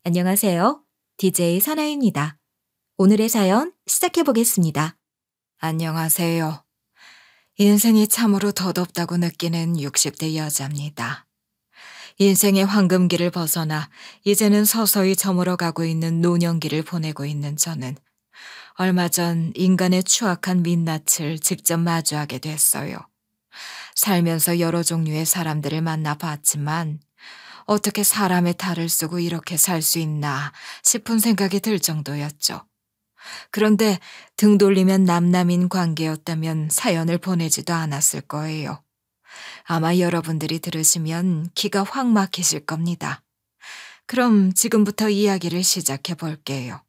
안녕하세요. DJ 선아입니다. 오늘의 사연 시작해 보겠습니다. 안녕하세요. 인생이 참으로 덧없다고 느끼는 60대 여자입니다. 인생의 황금기를 벗어나 이제는 서서히 저물어가고 있는 노년기를 보내고 있는 저는 얼마 전 인간의 추악한 민낯을 직접 마주하게 됐어요. 살면서 여러 종류의 사람들을 만나봤지만 어떻게 사람의 탈을 쓰고 이렇게 살 수 있나 싶은 생각이 들 정도였죠. 그런데 등 돌리면 남남인 관계였다면 사연을 보내지도 않았을 거예요. 아마 여러분들이 들으시면 기가 확 막히실 겁니다. 그럼 지금부터 이야기를 시작해 볼게요.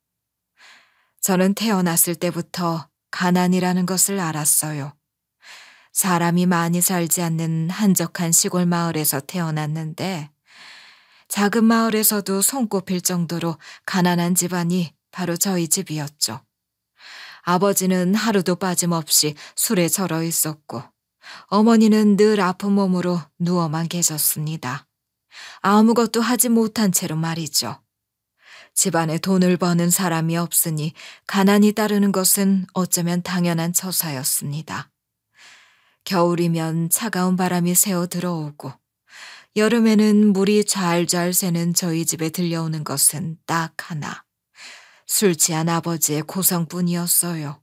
저는 태어났을 때부터 가난이라는 것을 알았어요. 사람이 많이 살지 않는 한적한 시골 마을에서 태어났는데 작은 마을에서도 손꼽힐 정도로 가난한 집안이 바로 저희 집이었죠. 아버지는 하루도 빠짐없이 술에 절어 있었고 어머니는 늘 아픈 몸으로 누워만 계셨습니다. 아무것도 하지 못한 채로 말이죠. 집안에 돈을 버는 사람이 없으니 가난이 따르는 것은 어쩌면 당연한 처사였습니다. 겨울이면 차가운 바람이 새어 들어오고 여름에는 물이 좔좔 새는 저희 집에 들려오는 것은 딱 하나. 술 취한 아버지의 고성뿐이었어요.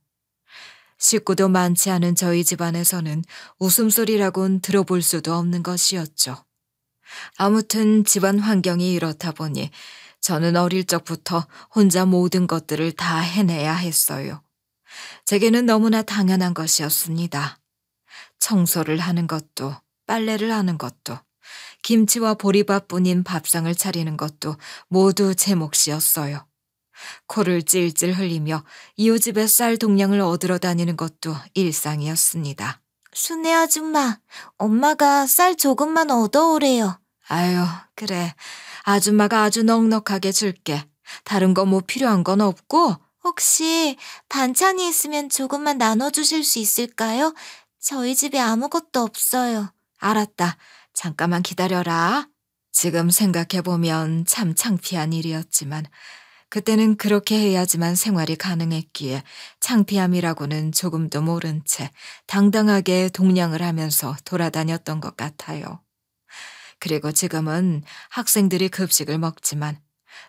식구도 많지 않은 저희 집안에서는 웃음소리라곤 들어볼 수도 없는 것이었죠. 아무튼 집안 환경이 이렇다 보니 저는 어릴 적부터 혼자 모든 것들을 다 해내야 했어요. 제게는 너무나 당연한 것이었습니다. 청소를 하는 것도, 빨래를 하는 것도, 김치와 보리밥뿐인 밥상을 차리는 것도 모두 제 몫이었어요. 코를 찔찔 흘리며 이웃집에 쌀 동량을 얻으러 다니는 것도 일상이었습니다. 순애 아줌마, 엄마가 쌀 조금만 얻어오래요. 아유, 그래. 아줌마가 아주 넉넉하게 줄게. 다른 거 뭐 필요한 건 없고? 혹시 반찬이 있으면 조금만 나눠주실 수 있을까요? 저희 집에 아무것도 없어요. 알았다. 잠깐만 기다려라. 지금 생각해보면 참 창피한 일이었지만 그때는 그렇게 해야지만 생활이 가능했기에 창피함이라고는 조금도 모른 채 당당하게 동냥을 하면서 돌아다녔던 것 같아요. 그리고 지금은 학생들이 급식을 먹지만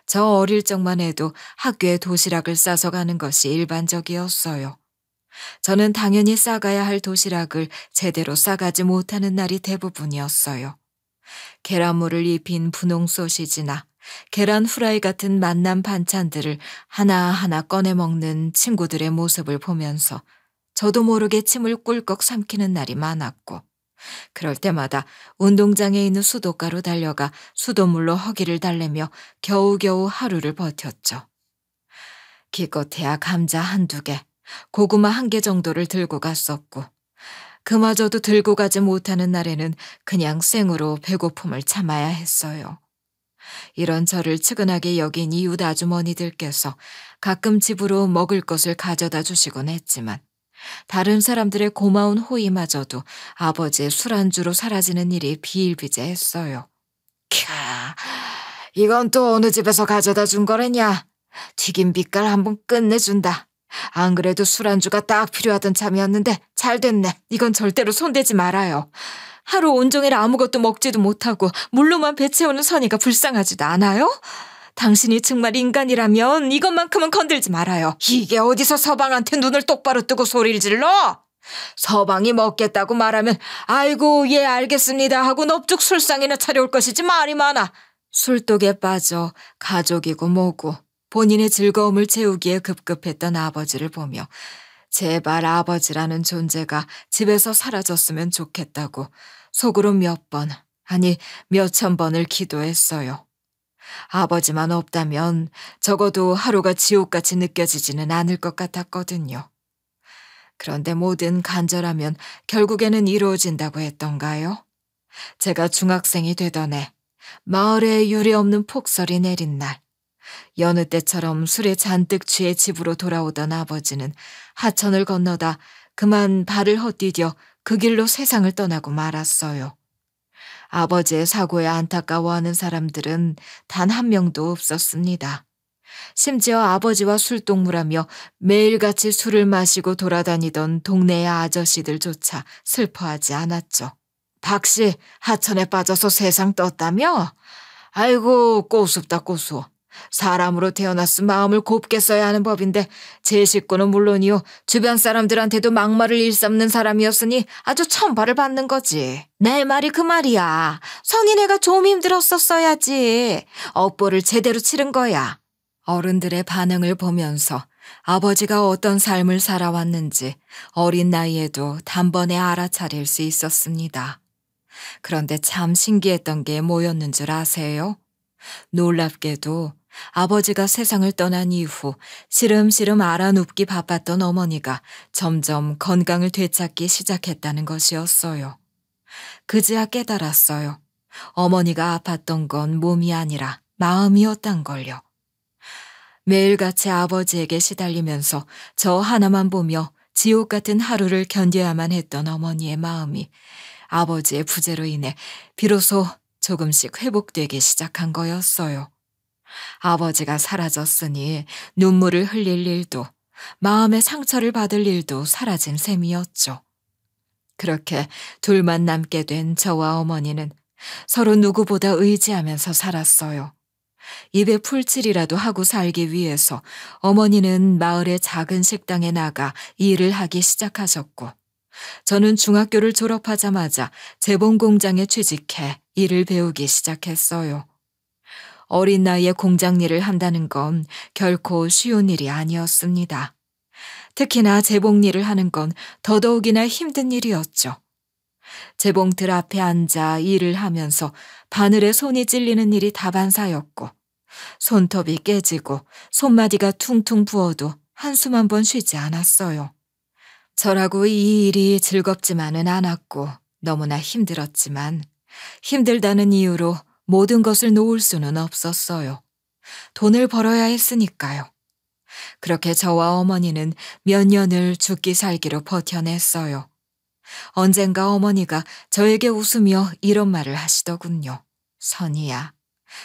저 어릴 적만 해도 학교에 도시락을 싸서 가는 것이 일반적이었어요. 저는 당연히 싸가야 할 도시락을 제대로 싸가지 못하는 날이 대부분이었어요. 계란물을 입힌 분홍 소시지나 계란 후라이 같은 맛난 반찬들을 하나하나 꺼내 먹는 친구들의 모습을 보면서 저도 모르게 침을 꿀꺽 삼키는 날이 많았고 그럴 때마다 운동장에 있는 수도가로 달려가 수돗물로 허기를 달래며 겨우겨우 하루를 버텼죠. 기껏해야 감자 한두 개, 고구마 한 개 정도를 들고 갔었고 그마저도 들고 가지 못하는 날에는 그냥 생으로 배고픔을 참아야 했어요. 이런 저를 측은하게 여긴 이웃 아주머니들께서 가끔 집으로 먹을 것을 가져다 주시곤 했지만 다른 사람들의 고마운 호의마저도 아버지의 술안주로 사라지는 일이 비일비재했어요. 캬, 이건 또 어느 집에서 가져다 준 거랬냐? 튀김 빛깔 한번 끝내준다. 안 그래도 술안주가 딱 필요하던 참이었는데 잘 됐네. 이건 절대로 손대지 말아요. 하루 온종일 아무것도 먹지도 못하고 물로만 배 채우는 선이가 불쌍하지도 않아요? 당신이 정말 인간이라면 이것만큼은 건들지 말아요. 이게 어디서 서방한테 눈을 똑바로 뜨고 소리를 질러? 서방이 먹겠다고 말하면 아이고 예 알겠습니다 하고 넙죽 술상이나 차려올 것이지 말이 많아. 술독에 빠져 가족이고 뭐고 본인의 즐거움을 채우기에 급급했던 아버지를 보며 제발 아버지라는 존재가 집에서 사라졌으면 좋겠다고 속으로 몇 번, 아니 몇천 번을 기도했어요. 아버지만 없다면 적어도 하루가 지옥같이 느껴지지는 않을 것 같았거든요. 그런데 뭐든 간절하면 결국에는 이루어진다고 했던가요? 제가 중학생이 되던 해 마을에 유례없는 폭설이 내린 날 여느 때처럼 술에 잔뜩 취해 집으로 돌아오던 아버지는 하천을 건너다 그만 발을 헛디뎌 그 길로 세상을 떠나고 말았어요. 아버지의 사고에 안타까워하는 사람들은 단 한 명도 없었습니다. 심지어 아버지와 술동무라며 매일같이 술을 마시고 돌아다니던 동네의 아저씨들조차 슬퍼하지 않았죠. 박씨 하천에 빠져서 세상 떴다며? 아이고 꼬숩다 꼬수어. 사람으로 태어났으면 마음을 곱게 써야 하는 법인데 제 식구는 물론이요 주변 사람들한테도 막말을 일삼는 사람이었으니 아주 천벌을 받는 거지. 내 말이 그 말이야. 성인애가 좀 힘들었었어야지. 업보를 제대로 치른 거야. 어른들의 반응을 보면서 아버지가 어떤 삶을 살아왔는지 어린 나이에도 단번에 알아차릴 수 있었습니다. 그런데 참 신기했던 게 뭐였는 줄 아세요? 놀랍게도 아버지가 세상을 떠난 이후 시름시름 알아눕기 바빴던 어머니가 점점 건강을 되찾기 시작했다는 것이었어요. 그제야 깨달았어요. 어머니가 아팠던 건 몸이 아니라 마음이었단 걸요. 매일같이 아버지에게 시달리면서 저 하나만 보며 지옥 같은 하루를 견뎌야만 했던 어머니의 마음이 아버지의 부재로 인해 비로소 조금씩 회복되기 시작한 거였어요. 아버지가 사라졌으니 눈물을 흘릴 일도 마음의 상처를 받을 일도 사라진 셈이었죠. 그렇게 둘만 남게 된 저와 어머니는 서로 누구보다 의지하면서 살았어요. 입에 풀칠이라도 하고 살기 위해서 어머니는 마을의 작은 식당에 나가 일을 하기 시작하셨고 저는 중학교를 졸업하자마자 재봉 공장에 취직해 일을 배우기 시작했어요. 어린 나이에 공장 일을 한다는 건 결코 쉬운 일이 아니었습니다. 특히나 재봉 일을 하는 건 더더욱이나 힘든 일이었죠. 재봉틀 앞에 앉아 일을 하면서 바늘에 손이 찔리는 일이 다반사였고 손톱이 깨지고 손마디가 퉁퉁 부어도 한숨 한 번 쉬지 않았어요. 저라고 이 일이 즐겁지만은 않았고 너무나 힘들었지만 힘들다는 이유로 모든 것을 놓을 수는 없었어요. 돈을 벌어야 했으니까요. 그렇게 저와 어머니는 몇 년을 죽기 살기로 버텨냈어요. 언젠가 어머니가 저에게 웃으며 이런 말을 하시더군요. 선이야,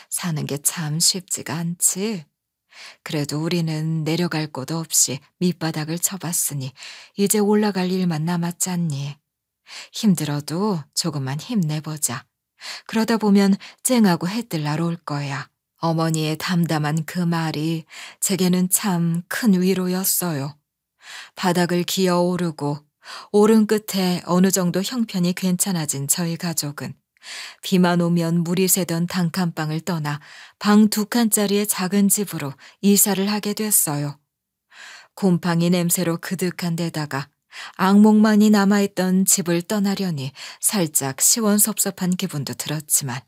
사는 게 참 쉽지가 않지. 그래도 우리는 내려갈 곳 없이 밑바닥을 쳐봤으니 이제 올라갈 일만 남았잖니. 힘들어도 조금만 힘내보자. 그러다 보면 쨍하고 해뜰 날 올 거야. 어머니의 담담한 그 말이 제게는 참 큰 위로였어요. 바닥을 기어오르고 오른 끝에 어느 정도 형편이 괜찮아진 저희 가족은 비만 오면 물이 새던 단칸방을 떠나 방 2칸짜리의 작은 집으로 이사를 하게 됐어요. 곰팡이 냄새로 그득한 데다가 악몽만이 남아있던 집을 떠나려니 살짝 시원섭섭한 기분도 들었지만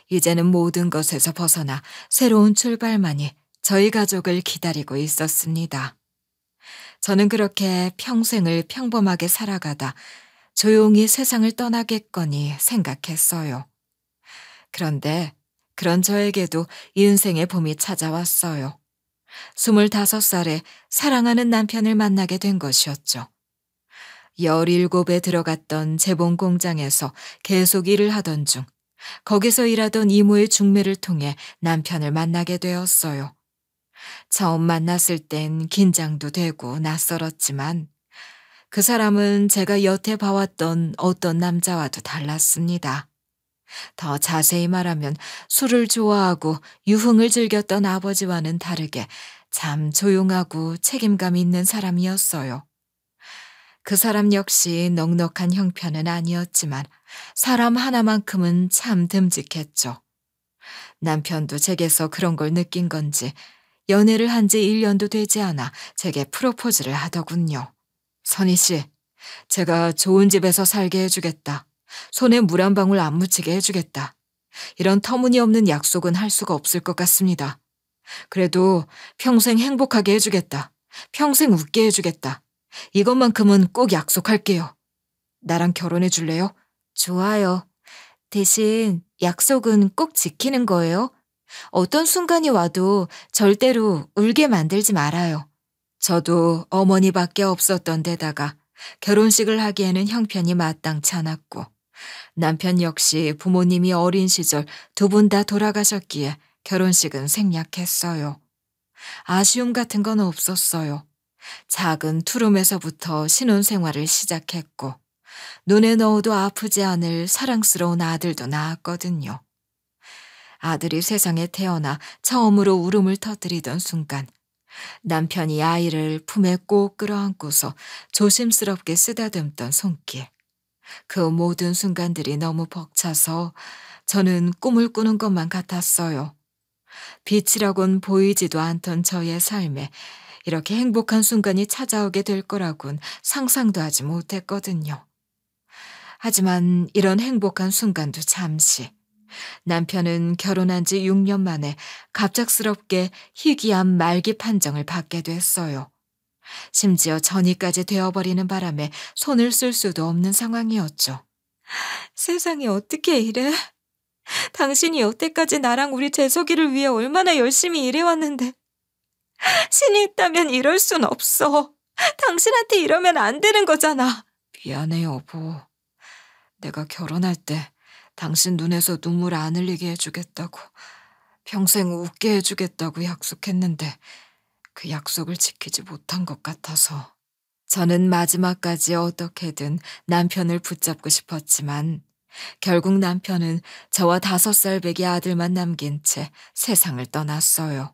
이제는 모든 것에서 벗어나 새로운 출발만이 저희 가족을 기다리고 있었습니다. 저는 그렇게 평생을 평범하게 살아가다 조용히 세상을 떠나겠거니 생각했어요. 그런데 그런 저에게도 인생의 봄이 찾아왔어요. 25살에 사랑하는 남편을 만나게 된 것이었죠. 17에 들어갔던 재봉 공장에서 계속 일을 하던 중 거기서 일하던 이모의 중매를 통해 남편을 만나게 되었어요. 처음 만났을 땐 긴장도 되고 낯설었지만 그 사람은 제가 여태 봐왔던 어떤 남자와도 달랐습니다. 더 자세히 말하면 술을 좋아하고 유흥을 즐겼던 아버지와는 다르게 참 조용하고 책임감 있는 사람이었어요. 그 사람 역시 넉넉한 형편은 아니었지만 사람 하나만큼은 참 듬직했죠. 남편도 제게서 그런 걸 느낀 건지 연애를 한 지 1년도 되지 않아 제게 프로포즈를 하더군요. 선희 씨, 제가 좋은 집에서 살게 해주겠다. 손에 물 한 방울 안 묻히게 해주겠다. 이런 터무니없는 약속은 할 수가 없을 것 같습니다. 그래도 평생 행복하게 해주겠다. 평생 웃게 해주겠다. 이것만큼은 꼭 약속할게요. 나랑 결혼해 줄래요? 좋아요. 대신 약속은 꼭 지키는 거예요? 어떤 순간이 와도 절대로 울게 만들지 말아요. 저도 어머니밖에 없었던 데다가 결혼식을 하기에는 형편이 마땅치 않았고 남편 역시 부모님이 어린 시절 두 분 다 돌아가셨기에 결혼식은 생략했어요. 아쉬움 같은 건 없었어요. 작은 투룸에서부터 신혼생활을 시작했고 눈에 넣어도 아프지 않을 사랑스러운 아들도 낳았거든요. 아들이 세상에 태어나 처음으로 울음을 터뜨리던 순간 남편이 아이를 품에 꼭 끌어안고서 조심스럽게 쓰다듬던 손길. 그 모든 순간들이 너무 벅차서 저는 꿈을 꾸는 것만 같았어요. 빛이라곤 보이지도 않던 저의 삶에 이렇게 행복한 순간이 찾아오게 될 거라곤 상상도 하지 못했거든요. 하지만 이런 행복한 순간도 잠시. 남편은 결혼한 지 6년 만에 갑작스럽게 희귀암 말기 판정을 받게 됐어요. 심지어 전이까지 되어버리는 바람에 손을 쓸 수도 없는 상황이었죠. 세상이 어떻게 이래? 당신이 여태까지 나랑 우리 재석이를 위해 얼마나 열심히 일해왔는데 신이 있다면 이럴 순 없어. 당신한테 이러면 안 되는 거잖아. 미안해 여보. 내가 결혼할 때 당신 눈에서 눈물 안 흘리게 해주겠다고, 평생 웃게 해주겠다고 약속했는데 그 약속을 지키지 못한 것 같아서. 저는 마지막까지 어떻게든 남편을 붙잡고 싶었지만 결국 남편은 저와 5살 배기 아들만 남긴 채 세상을 떠났어요.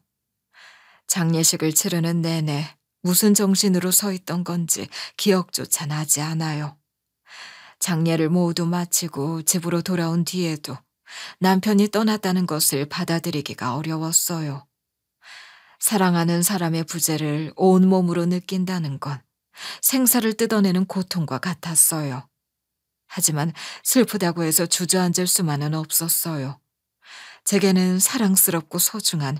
장례식을 치르는 내내 무슨 정신으로 서 있던 건지 기억조차 나지 않아요. 장례를 모두 마치고 집으로 돌아온 뒤에도 남편이 떠났다는 것을 받아들이기가 어려웠어요. 사랑하는 사람의 부재를 온몸으로 느낀다는 건 생사를 뜯어내는 고통과 같았어요. 하지만 슬프다고 해서 주저앉을 수만은 없었어요. 제게는 사랑스럽고 소중한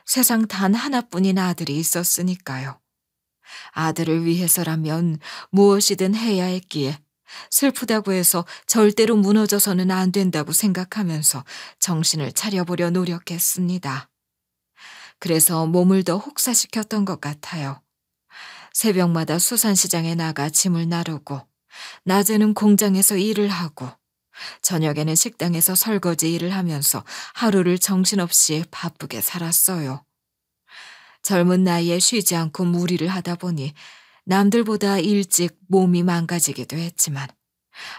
세상 단 하나뿐인 아들이 있었으니까요. 아들을 위해서라면 무엇이든 해야 했기에 슬프다고 해서 절대로 무너져서는 안 된다고 생각하면서 정신을 차려보려 노력했습니다. 그래서 몸을 더 혹사시켰던 것 같아요. 새벽마다 수산시장에 나가 짐을 나르고 낮에는 공장에서 일을 하고 저녁에는 식당에서 설거지 일을 하면서 하루를 정신없이 바쁘게 살았어요. 젊은 나이에 쉬지 않고 무리를 하다 보니 남들보다 일찍 몸이 망가지기도 했지만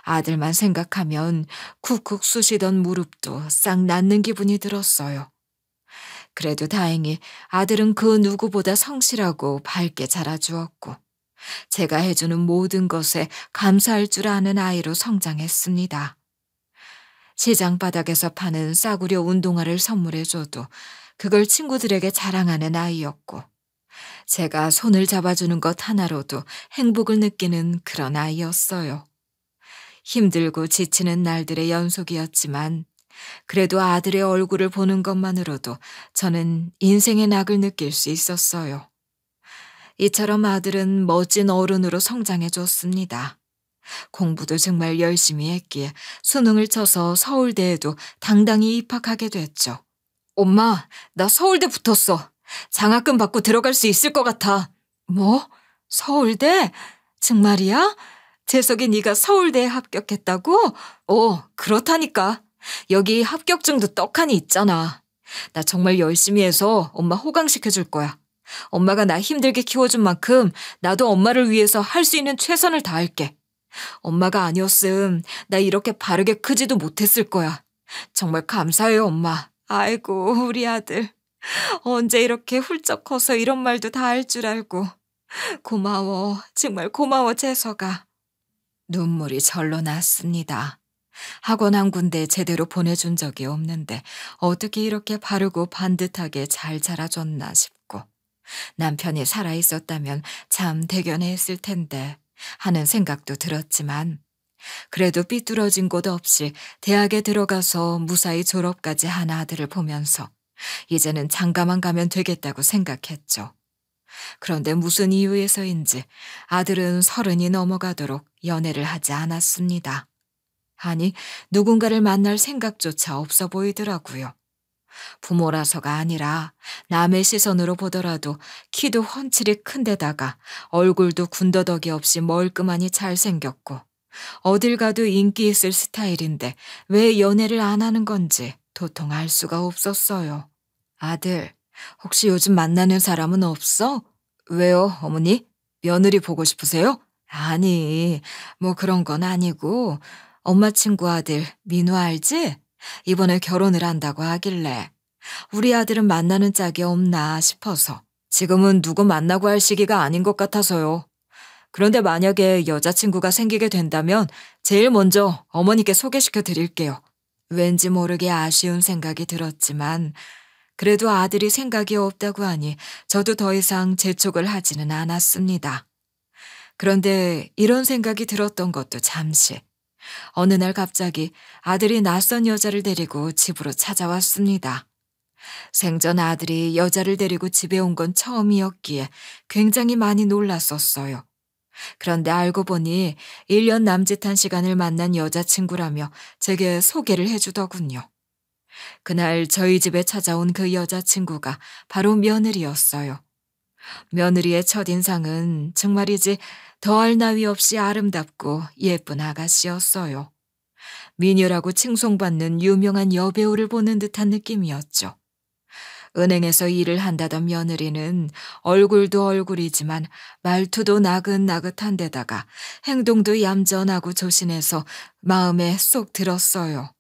아들만 생각하면 쿡쿡 쑤시던 무릎도 싹 낫는 기분이 들었어요. 그래도 다행히 아들은 그 누구보다 성실하고 밝게 자라주었고 제가 해주는 모든 것에 감사할 줄 아는 아이로 성장했습니다. 시장 바닥에서 파는 싸구려 운동화를 선물해줘도 그걸 친구들에게 자랑하는 아이였고 제가 손을 잡아주는 것 하나로도 행복을 느끼는 그런 아이였어요. 힘들고 지치는 날들의 연속이었지만 그래도 아들의 얼굴을 보는 것만으로도 저는 인생의 낙을 느낄 수 있었어요. 이처럼 아들은 멋진 어른으로 성장해줬습니다. 공부도 정말 열심히 했기에 수능을 쳐서 서울대에도 당당히 입학하게 됐죠. 엄마, 나 서울대 붙었어. 장학금 받고 들어갈 수 있을 것 같아. 뭐? 서울대? 정말이야? 재석이 네가 서울대에 합격했다고? 그렇다니까. 여기 합격증도 떡하니 있잖아. 나 정말 열심히 해서 엄마 호강시켜줄 거야. 엄마가 나 힘들게 키워준 만큼 나도 엄마를 위해서 할 수 있는 최선을 다할게. 엄마가 아니었음 나 이렇게 바르게 크지도 못했을 거야. 정말 감사해요, 엄마. 아이고, 우리 아들. 언제 이렇게 훌쩍 커서 이런 말도 다 할 줄 알고. 고마워. 정말 고마워, 재석아. 눈물이 절로 났습니다. 학원 한 군데 제대로 보내준 적이 없는데 어떻게 이렇게 바르고 반듯하게 잘 자라줬나 싶고 남편이 살아있었다면 참 대견했을 텐데 하는 생각도 들었지만 그래도 삐뚤어진 곳 없이 대학에 들어가서 무사히 졸업까지 한 아들을 보면서 이제는 장가만 가면 되겠다고 생각했죠. 그런데 무슨 이유에서인지 아들은 30이 넘어가도록 연애를 하지 않았습니다. 아니, 누군가를 만날 생각조차 없어 보이더라고요. 부모라서가 아니라 남의 시선으로 보더라도 키도 훤칠이 큰 데다가 얼굴도 군더더기 없이 멀끔하니 잘생겼고 어딜 가도 인기 있을 스타일인데 왜 연애를 안 하는 건지 도통 알 수가 없었어요. 아들, 혹시 요즘 만나는 사람은 없어? 왜요, 어머니? 며느리 보고 싶으세요? 아니, 뭐 그런 건 아니고 엄마 친구 아들 민우 알지? 이번에 결혼을 한다고 하길래 우리 아들은 만나는 짝이 없나 싶어서 지금은 누구 만나고 할 시기가 아닌 것 같아서요. 그런데 만약에 여자친구가 생기게 된다면 제일 먼저 어머니께 소개시켜 드릴게요. 왠지 모르게 아쉬운 생각이 들었지만 그래도 아들이 생각이 없다고 하니 저도 더 이상 재촉을 하지는 않았습니다. 그런데 이런 생각이 들었던 것도 잠시. 어느 날 갑자기 아들이 낯선 여자를 데리고 집으로 찾아왔습니다. 생전 아들이 여자를 데리고 집에 온 건 처음이었기에 굉장히 많이 놀랐었어요. 그런데 알고 보니 1년 남짓한 시간을 만난 여자친구라며 제게 소개를 해주더군요. 그날 저희 집에 찾아온 그 여자친구가 바로 며느리였어요. 며느리의 첫인상은 정말이지 더할 나위 없이 아름답고 예쁜 아가씨였어요. 미녀라고 칭송받는 유명한 여배우를 보는 듯한 느낌이었죠. 은행에서 일을 한다던 며느리는 얼굴도 얼굴이지만 말투도 나긋나긋한 데다가 행동도 얌전하고 조신해서 마음에 쏙 들었어요.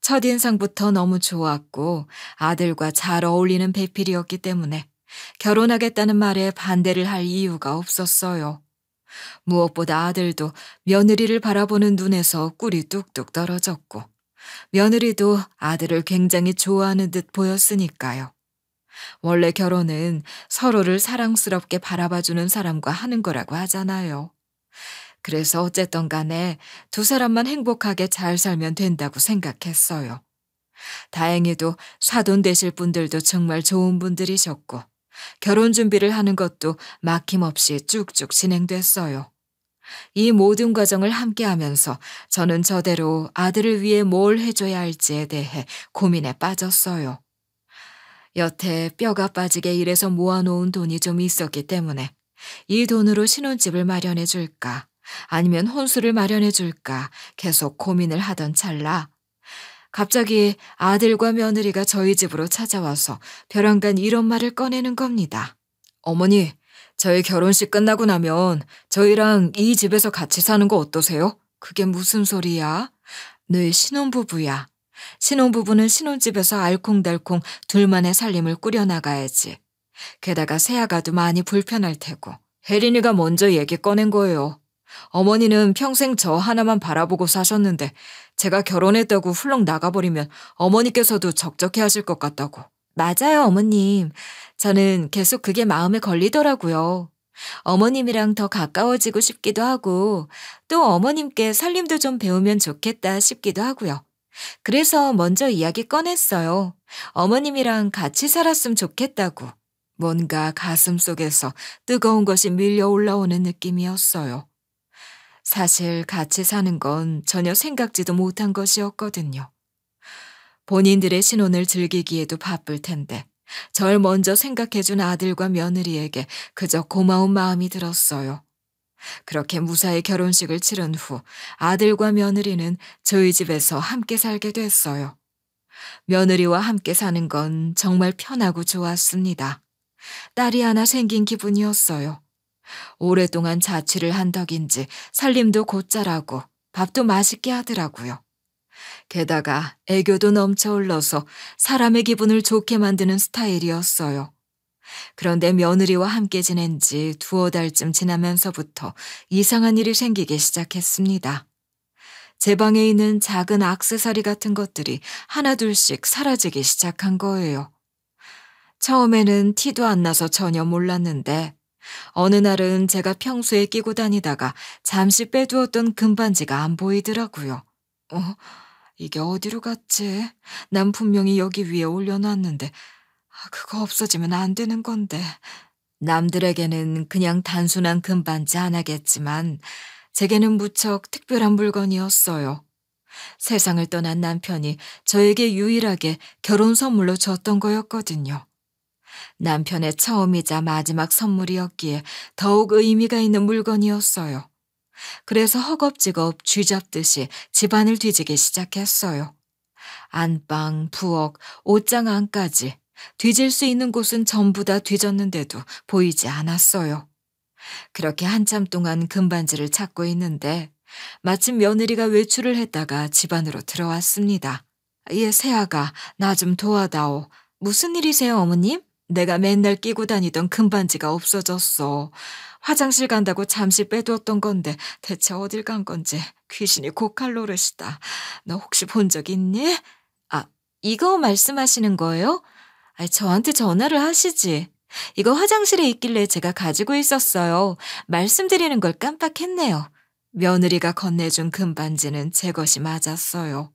첫인상부터 너무 좋았고 아들과 잘 어울리는 배필이었기 때문에 결혼하겠다는 말에 반대를 할 이유가 없었어요. 무엇보다 아들도 며느리를 바라보는 눈에서 꿀이 뚝뚝 떨어졌고 며느리도 아들을 굉장히 좋아하는 듯 보였으니까요. 원래 결혼은 서로를 사랑스럽게 바라봐주는 사람과 하는 거라고 하잖아요. 그래서 어쨌든 간에 두 사람만 행복하게 잘 살면 된다고 생각했어요. 다행히도 사돈 되실 분들도 정말 좋은 분들이셨고 결혼 준비를 하는 것도 막힘없이 쭉쭉 진행됐어요. 이 모든 과정을 함께하면서 저는 저대로 아들을 위해 뭘 해줘야 할지에 대해 고민에 빠졌어요. 여태 뼈가 빠지게 일해서 모아놓은 돈이 좀 있었기 때문에 이 돈으로 신혼집을 마련해 줄까 아니면 혼수를 마련해 줄까 계속 고민을 하던 찰나 갑자기 아들과 며느리가 저희 집으로 찾아와서 벼랑간 이런 말을 꺼내는 겁니다. 어머니, 저희 결혼식 끝나고 나면 저희랑 이 집에서 같이 사는 거 어떠세요? 그게 무슨 소리야? 늘 신혼부부야. 신혼부부는 신혼집에서 알콩달콩 둘만의 살림을 꾸려나가야지. 게다가 새아가도 많이 불편할 테고. 혜린이가 먼저 얘기 꺼낸 거예요. 어머니는 평생 저 하나만 바라보고 사셨는데 제가 결혼했다고 훌렁 나가버리면 어머니께서도 적적해 하실 것 같다고. 맞아요, 어머님. 저는 계속 그게 마음에 걸리더라고요. 어머님이랑 더 가까워지고 싶기도 하고 또 어머님께 살림도 좀 배우면 좋겠다 싶기도 하고요. 그래서 먼저 이야기 꺼냈어요. 어머님이랑 같이 살았으면 좋겠다고. 뭔가 가슴속에서 뜨거운 것이 밀려 올라오는 느낌이었어요. 사실 같이 사는 건 전혀 생각지도 못한 것이었거든요. 본인들의 신혼을 즐기기에도 바쁠 텐데 절 먼저 생각해준 아들과 며느리에게 그저 고마운 마음이 들었어요. 그렇게 무사히 결혼식을 치른 후 아들과 며느리는 저희 집에서 함께 살게 됐어요. 며느리와 함께 사는 건 정말 편하고 좋았습니다. 딸이 하나 생긴 기분이었어요. 오랫동안 자취를 한 덕인지 살림도 곧잘하고 밥도 맛있게 하더라고요. 게다가 애교도 넘쳐 흘러서 사람의 기분을 좋게 만드는 스타일이었어요. 그런데 며느리와 함께 지낸 지 2~5달쯤 지나면서부터 이상한 일이 생기기 시작했습니다. 제 방에 있는 작은 액세서리 같은 것들이 하나둘씩 사라지기 시작한 거예요. 처음에는 티도 안 나서 전혀 몰랐는데 어느 날은 제가 평소에 끼고 다니다가 잠시 빼두었던 금반지가 안 보이더라고요. 이게 어디로 갔지? 난 분명히 여기 위에 올려놨는데 그거 없어지면 안 되는 건데. 남들에게는 그냥 단순한 금반지 하나겠지만 제게는 무척 특별한 물건이었어요. 세상을 떠난 남편이 저에게 유일하게 결혼 선물로 줬던 거였거든요. 남편의 처음이자 마지막 선물이었기에 더욱 의미가 있는 물건이었어요. 그래서 허겁지겁 쥐잡듯이 집안을 뒤지기 시작했어요. 안방, 부엌, 옷장 안까지 뒤질 수 있는 곳은 전부 다 뒤졌는데도 보이지 않았어요. 그렇게 한참 동안 금반지를 찾고 있는데 마침 며느리가 외출을 했다가 집안으로 들어왔습니다. 예, 새아가 나 좀 도와다오. 무슨 일이세요, 어머님? 내가 맨날 끼고 다니던 금반지가 없어졌어. 화장실 간다고 잠시 빼두었던 건데 대체 어딜 간 건지 귀신이 고칼 노릇이다. 너 혹시 본 적 있니? 아, 이거 말씀하시는 거예요? 저한테 전화를 하시지. 이거 화장실에 있길래 제가 가지고 있었어요. 말씀드리는 걸 깜빡했네요. 며느리가 건네준 금반지는 제 것이 맞았어요.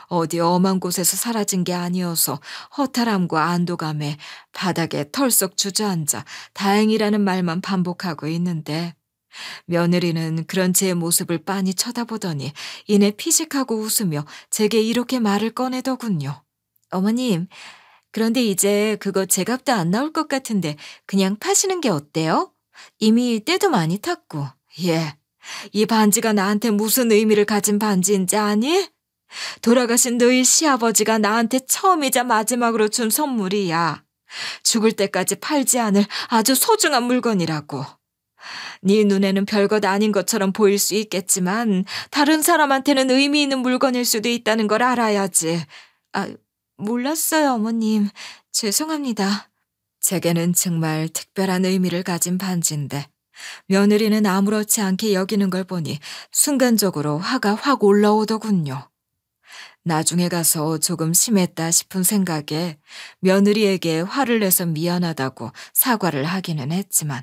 어디 엄한 곳에서 사라진 게 아니어서 허탈함과 안도감에 바닥에 털썩 주저앉아 다행이라는 말만 반복하고 있는데 며느리는 그런 제 모습을 빤히 쳐다보더니 이내 피식하고 웃으며 제게 이렇게 말을 꺼내더군요. 어머님, 그런데 이제 그거 제값도 안 나올 것 같은데 그냥 파시는 게 어때요? 이미 때도 많이 탔고. 예, 이 반지가 나한테 무슨 의미를 가진 반지인지 아니? 돌아가신 너희 시아버지가 나한테 처음이자 마지막으로 준 선물이야. 죽을 때까지 팔지 않을 아주 소중한 물건이라고. 네 눈에는 별것 아닌 것처럼 보일 수 있겠지만 다른 사람한테는 의미 있는 물건일 수도 있다는 걸 알아야지. 몰랐어요, 어머님. 죄송합니다. 제게는 정말 특별한 의미를 가진 반지인데 며느리는 아무렇지 않게 여기는 걸 보니 순간적으로 화가 확 올라오더군요. 나중에 가서 조금 심했다 싶은 생각에 며느리에게 화를 내서 미안하다고 사과를 하기는 했지만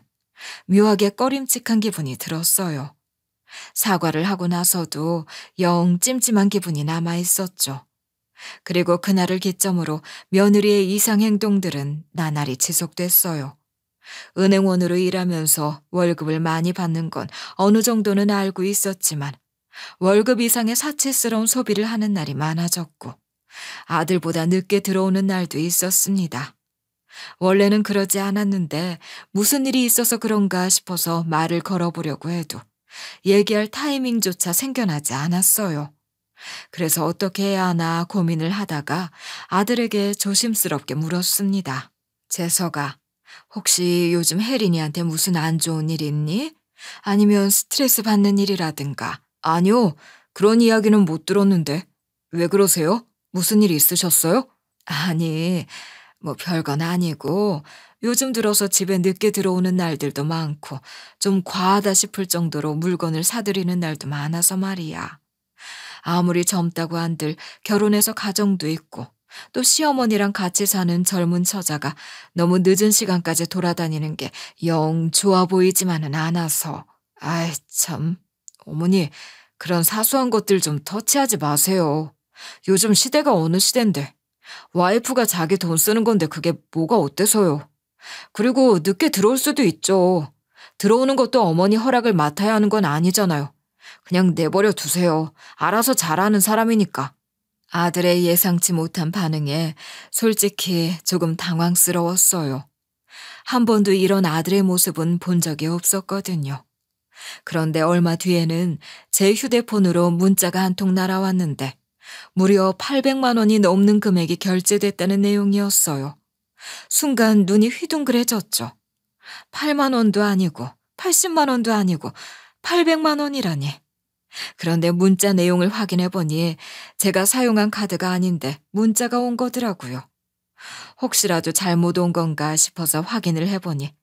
묘하게 꺼림칙한 기분이 들었어요. 사과를 하고 나서도 영 찜찜한 기분이 남아있었죠. 그리고 그날을 기점으로 며느리의 이상 행동들은 나날이 지속됐어요. 은행원으로 일하면서 월급을 많이 받는 건 어느 정도는 알고 있었지만 월급 이상의 사치스러운 소비를 하는 날이 많아졌고 아들보다 늦게 들어오는 날도 있었습니다. 원래는 그러지 않았는데 무슨 일이 있어서 그런가 싶어서 말을 걸어보려고 해도 얘기할 타이밍조차 생겨나지 않았어요. 그래서 어떻게 해야 하나 고민을 하다가 아들에게 조심스럽게 물었습니다. 재석아, 혹시 요즘 혜린이한테 무슨 안 좋은 일 있니? 아니면 스트레스 받는 일이라든가. 아니요, 그런 이야기는 못 들었는데. 왜 그러세요? 무슨 일 있으셨어요? 아니, 뭐 별건 아니고 요즘 들어서 집에 늦게 들어오는 날들도 많고 좀 과하다 싶을 정도로 물건을 사들이는 날도 많아서 말이야. 아무리 젊다고 한들 결혼해서 가정도 있고 또 시어머니랑 같이 사는 젊은 처자가 너무 늦은 시간까지 돌아다니는 게 영 좋아 보이지만은 않아서. 아이 참, 어머니 그런 사소한 것들 좀 터치하지 마세요. 요즘 시대가 어느 시대인데 와이프가 자기 돈 쓰는 건데 그게 뭐가 어때서요. 그리고 늦게 들어올 수도 있죠. 들어오는 것도 어머니 허락을 맡아야 하는 건 아니잖아요. 그냥 내버려 두세요. 알아서 잘하는 사람이니까. 아들의 예상치 못한 반응에 솔직히 조금 당황스러웠어요. 한 번도 이런 아들의 모습은 본 적이 없었거든요. 그런데 얼마 뒤에는 제 휴대폰으로 문자가 한 통 날아왔는데 무려 800만 원이 넘는 금액이 결제됐다는 내용이었어요. 순간 눈이 휘둥그레졌죠. 8만 원도 아니고 80만 원도 아니고 800만 원이라니. 그런데 문자 내용을 확인해 보니 제가 사용한 카드가 아닌데 문자가 온 거더라고요. 혹시라도 잘못 온 건가 싶어서 확인을 해보니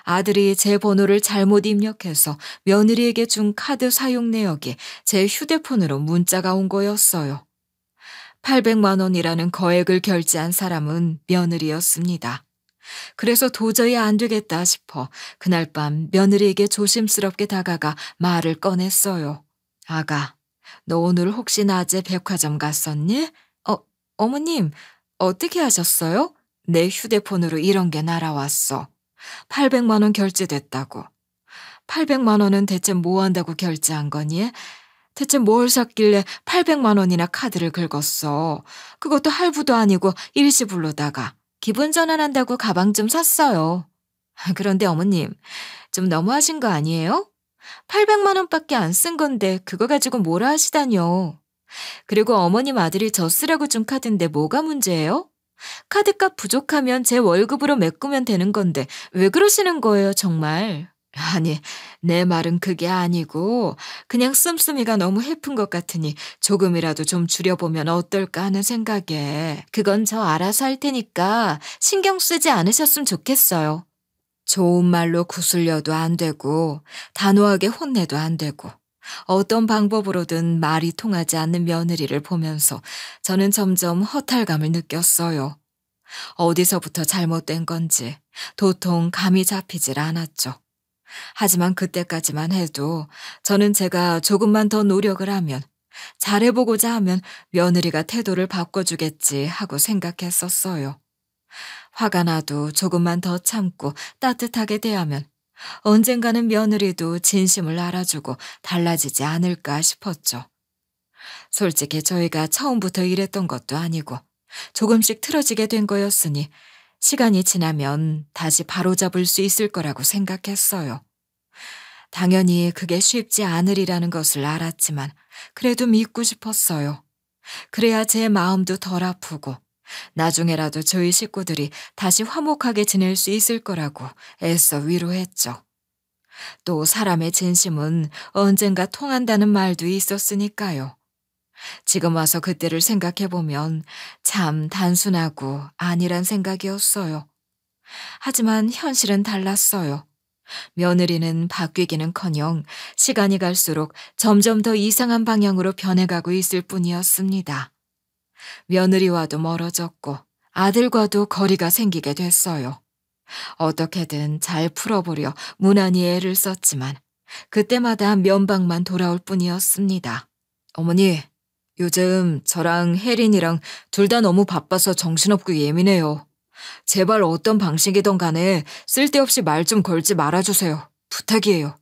아들이 제 번호를 잘못 입력해서 며느리에게 준 카드 사용 내역이 제 휴대폰으로 문자가 온 거였어요. 800만 원이라는 거액을 결제한 사람은 며느리였습니다. 그래서 도저히 안 되겠다 싶어 그날 밤 며느리에게 조심스럽게 다가가 말을 꺼냈어요. 아가, 너 오늘 혹시 낮에 백화점 갔었니? 어머님, 어떻게 하셨어요? 내 휴대폰으로 이런 게 날아왔어. 800만 원 결제됐다고. 800만 원은 대체 뭐 한다고 결제한 거니? 대체 뭘 샀길래 800만 원이나 카드를 긁었어. 그것도 할부도 아니고 일시불로다가. 기분 전환한다고 가방 좀 샀어요. 그런데 어머님, 좀 너무하신 거 아니에요? 800만 원밖에 안 쓴 건데 그거 가지고 뭐라 하시다뇨. 그리고 어머님 아들이 저 쓰라고 준 카드인데 뭐가 문제예요? 카드값 부족하면 제 월급으로 메꾸면 되는 건데 왜 그러시는 거예요, 정말? 아니, 내 말은 그게 아니고 그냥 씀씀이가 너무 해픈 것 같으니 조금이라도 좀 줄여보면 어떨까 하는 생각에. 그건 저 알아서 할 테니까 신경 쓰지 않으셨으면 좋겠어요. 좋은 말로 구슬려도 안 되고 단호하게 혼내도 안 되고 어떤 방법으로든 말이 통하지 않는 며느리를 보면서 저는 점점 허탈감을 느꼈어요. 어디서부터 잘못된 건지 도통 감이 잡히질 않았죠. 하지만 그때까지만 해도 저는 제가 조금만 더 노력을 하면, 잘해보고자 하면 며느리가 태도를 바꿔주겠지 하고 생각했었어요. 화가 나도 조금만 더 참고 따뜻하게 대하면 언젠가는 며느리도 진심을 알아주고 달라지지 않을까 싶었죠. 솔직히 저희가 처음부터 이랬던 것도 아니고 조금씩 틀어지게 된 거였으니 시간이 지나면 다시 바로잡을 수 있을 거라고 생각했어요. 당연히 그게 쉽지 않으리라는 것을 알았지만 그래도 믿고 싶었어요. 그래야 제 마음도 덜 아프고 나중에라도 저희 식구들이 다시 화목하게 지낼 수 있을 거라고 애써 위로했죠. 또 사람의 진심은 언젠가 통한다는 말도 있었으니까요. 지금 와서 그때를 생각해보면 참 단순하고 안일한 생각이었어요. 하지만 현실은 달랐어요. 며느리는 바뀌기는커녕 시간이 갈수록 점점 더 이상한 방향으로 변해가고 있을 뿐이었습니다. 며느리와도 멀어졌고 아들과도 거리가 생기게 됐어요. 어떻게든 잘 풀어보려 무난히 애를 썼지만 그때마다 면박만 돌아올 뿐이었습니다. 어머니, 요즘 저랑 혜린이랑 둘 다 너무 바빠서 정신없고 예민해요. 제발 어떤 방식이든 간에 쓸데없이 말 좀 걸지 말아주세요. 부탁이에요.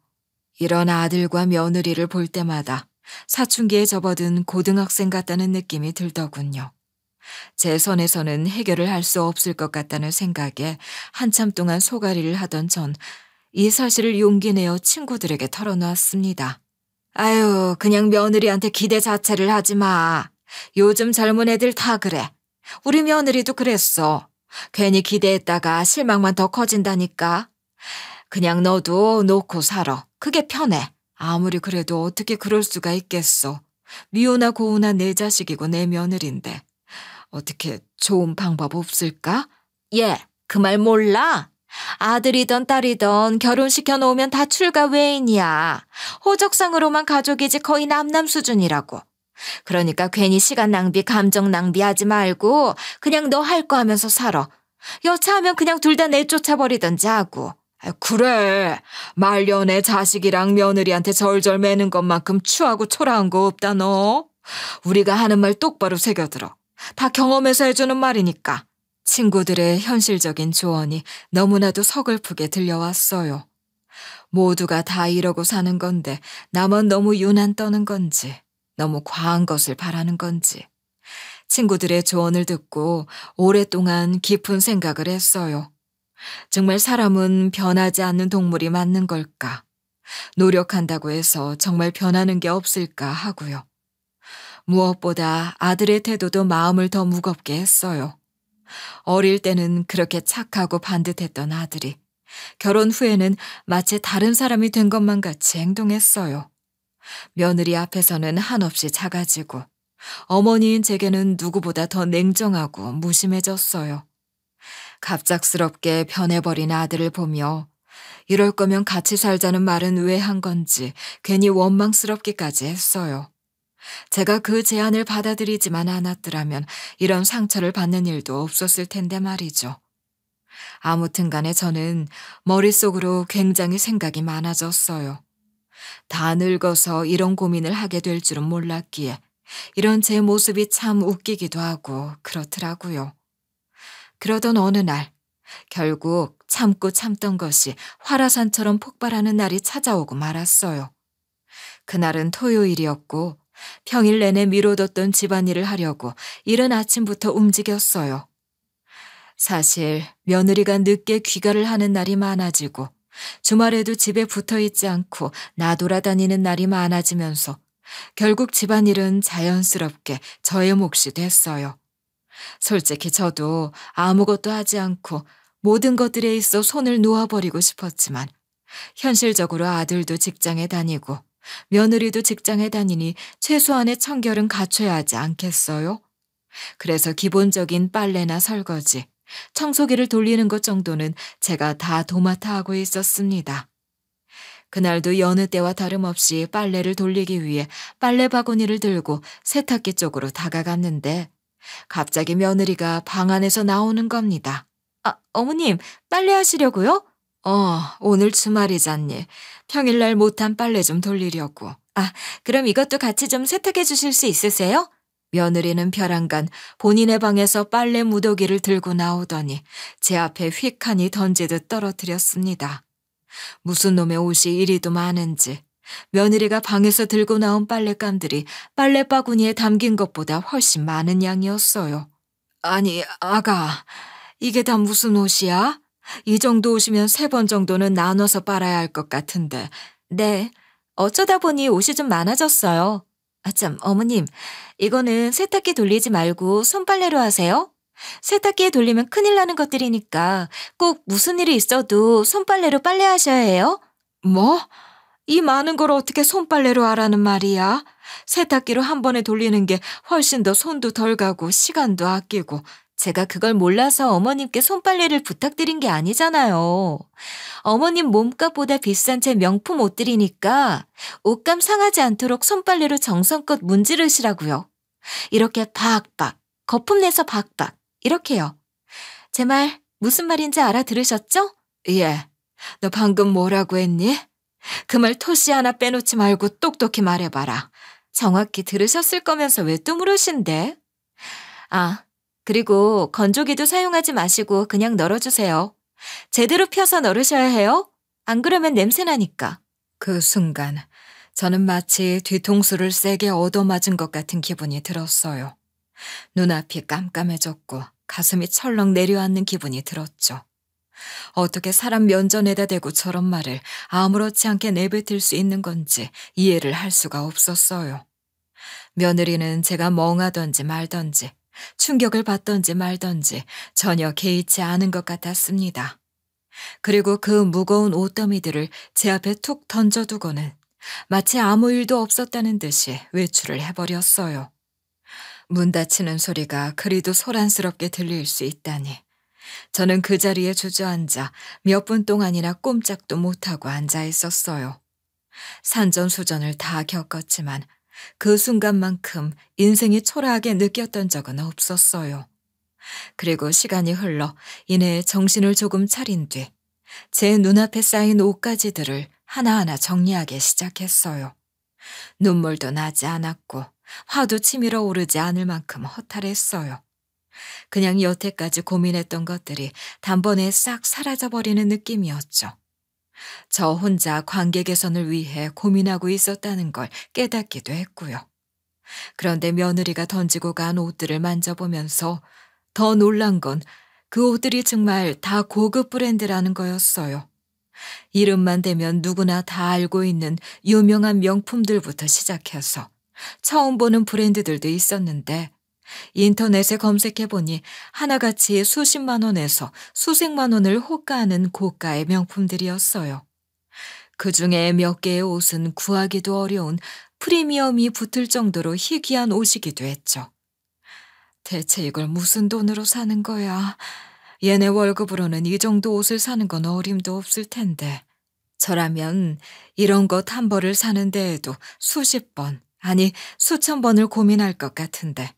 이런 아들과 며느리를 볼 때마다 사춘기에 접어든 고등학생 같다는 느낌이 들더군요. 제 선에서는 해결을 할 수 없을 것 같다는 생각에 한참 동안 소가리를 하던 전 이 사실을 용기 내어 친구들에게 털어놓았습니다. 아유, 그냥 며느리한테 기대 자체를 하지 마. 요즘 젊은 애들 다 그래. 우리 며느리도 그랬어. 괜히 기대했다가 실망만 더 커진다니까. 그냥 너도 놓고 살아. 그게 편해. 아무리 그래도 어떻게 그럴 수가 있겠어. 미우나 고우나 내 자식이고 내 며느리인데. 어떻게 좋은 방법 없을까? 예, 그 말 몰라? 아들이던 딸이던 결혼시켜 놓으면 다 출가 외인이야. 호적상으로만 가족이지 거의 남남 수준이라고. 그러니까 괜히 시간 낭비, 감정 낭비하지 말고 그냥 너 할 거 하면서 살아. 여차하면 그냥 둘 다 내쫓아버리던지 하고. 그래, 말년에 자식이랑 며느리한테 절절 매는 것만큼 추하고 초라한 거 없다 너. 우리가 하는 말 똑바로 새겨들어. 다 경험해서 해주는 말이니까. 친구들의 현실적인 조언이 너무나도 서글프게 들려왔어요. 모두가 다 이러고 사는 건데 나만 너무 유난 떠는 건지, 너무 과한 것을 바라는 건지. 친구들의 조언을 듣고 오랫동안 깊은 생각을 했어요. 정말 사람은 변하지 않는 동물이 맞는 걸까? 노력한다고 해서 정말 변하는 게 없을까 하고요. 무엇보다 아들의 태도도 마음을 더 무겁게 했어요. 어릴 때는 그렇게 착하고 반듯했던 아들이 결혼 후에는 마치 다른 사람이 된 것만 같이 행동했어요. 며느리 앞에서는 한없이 작아지고 어머니인 제게는 누구보다 더 냉정하고 무심해졌어요. 갑작스럽게 변해버린 아들을 보며 이럴 거면 같이 살자는 말은 왜 한 건지 괜히 원망스럽기까지 했어요. 제가 그 제안을 받아들이지만 않았더라면 이런 상처를 받는 일도 없었을 텐데 말이죠. 아무튼 간에 저는 머릿속으로 굉장히 생각이 많아졌어요. 다 늙어서 이런 고민을 하게 될 줄은 몰랐기에 이런 제 모습이 참 웃기기도 하고 그렇더라고요. 그러던 어느 날 결국 참고 참던 것이 화라산처럼 폭발하는 날이 찾아오고 말았어요. 그날은 토요일이었고 평일 내내 미뤄뒀던 집안일을 하려고 이른 아침부터 움직였어요. 사실 며느리가 늦게 귀가를 하는 날이 많아지고 주말에도 집에 붙어 있지 않고 나돌아다니는 날이 많아지면서 결국 집안일은 자연스럽게 저의 몫이 됐어요. 솔직히 저도 아무것도 하지 않고 모든 것들에 있어 손을 놓아버리고 싶었지만 현실적으로 아들도 직장에 다니고 며느리도 직장에 다니니 최소한의 청결은 갖춰야 하지 않겠어요? 그래서 기본적인 빨래나 설거지, 청소기를 돌리는 것 정도는 제가 다 도맡아 하고 있었습니다. 그날도 여느 때와 다름없이 빨래를 돌리기 위해 빨래 바구니를 들고 세탁기 쪽으로 다가갔는데 갑자기 며느리가 방 안에서 나오는 겁니다. 어머님, 빨래하시려고요? 오늘 주말이잖니. 평일날 못한 빨래 좀 돌리려고. 그럼 이것도 같이 좀 세탁해 주실 수 있으세요? 며느리는 벼랑간 본인의 방에서 빨래 무더기를 들고 나오더니 제 앞에 휙하니 던지듯 떨어뜨렸습니다. 무슨 놈의 옷이 이리도 많은지 며느리가 방에서 들고 나온 빨랫감들이 빨랫바구니에 담긴 것보다 훨씬 많은 양이었어요. 아니, 아가, 이게 다 무슨 옷이야? 이 정도 옷이면 3번 정도는 나눠서 빨아야 할 것 같은데. 네, 어쩌다 보니 옷이 좀 많아졌어요. 참, 어머님, 이거는 세탁기 돌리지 말고 손빨래로 하세요. 세탁기에 돌리면 큰일 나는 것들이니까 꼭 무슨 일이 있어도 손빨래로 빨래하셔야 해요. 뭐? 이 많은 걸 어떻게 손빨래로 하라는 말이야? 세탁기로 한 번에 돌리는 게 훨씬 더 손도 덜 가고 시간도 아끼고. 제가 그걸 몰라서 어머님께 손빨래를 부탁드린 게 아니잖아요. 어머님 몸값보다 비싼 제 명품 옷들이니까 옷감 상하지 않도록 손빨래로 정성껏 문지르시라고요. 이렇게 박박, 거품 내서 박박, 이렇게요. 제 말 무슨 말인지 알아들으셨죠? 예. 너 방금 뭐라고 했니? 그 말 토시 하나 빼놓지 말고 똑똑히 말해봐라. 정확히 들으셨을 거면서 왜 또 물으신데? 그리고 건조기도 사용하지 마시고 그냥 널어주세요. 제대로 펴서 널으셔야 해요. 안 그러면 냄새 나니까. 그 순간 저는 마치 뒤통수를 세게 얻어맞은 것 같은 기분이 들었어요. 눈앞이 깜깜해졌고 가슴이 철렁 내려앉는 기분이 들었죠. 어떻게 사람 면전에다 대고 저런 말을 아무렇지 않게 내뱉을 수 있는 건지 이해를 할 수가 없었어요. 며느리는 제가 멍하던지 말던지 충격을 받던지 말던지 전혀 개의치 않은 것 같았습니다. 그리고 그 무거운 옷더미들을 제 앞에 툭 던져두고는 마치 아무 일도 없었다는 듯이 외출을 해버렸어요. 문 닫히는 소리가 그리도 소란스럽게 들릴 수 있다니. 저는 그 자리에 주저앉아 몇 분 동안이나 꼼짝도 못하고 앉아 있었어요. 산전수전을 다 겪었지만 그 순간만큼 인생이 초라하게 느꼈던 적은 없었어요. 그리고 시간이 흘러 이내 정신을 조금 차린 뒤 제 눈앞에 쌓인 옷가지들을 하나하나 정리하기 시작했어요. 눈물도 나지 않았고 화도 치밀어 오르지 않을 만큼 허탈했어요. 그냥 여태까지 고민했던 것들이 단번에 싹 사라져버리는 느낌이었죠. 저 혼자 관계 개선을 위해 고민하고 있었다는 걸 깨닫기도 했고요. 그런데 며느리가 던지고 간 옷들을 만져보면서 더 놀란 건 그 옷들이 정말 다 고급 브랜드라는 거였어요. 이름만 대면 누구나 다 알고 있는 유명한 명품들부터 시작해서 처음 보는 브랜드들도 있었는데 인터넷에 검색해보니 하나같이 수십만 원에서 수백만 원을 호가하는 고가의 명품들이었어요. 그중에 몇 개의 옷은 구하기도 어려운 프리미엄이 붙을 정도로 희귀한 옷이기도 했죠. 대체 이걸 무슨 돈으로 사는 거야? 얘네 월급으로는 이 정도 옷을 사는 건 어림도 없을 텐데. 저라면 이런 것 한 벌을 사는 데에도 수십 번, 아니 수천 번을 고민할 것 같은데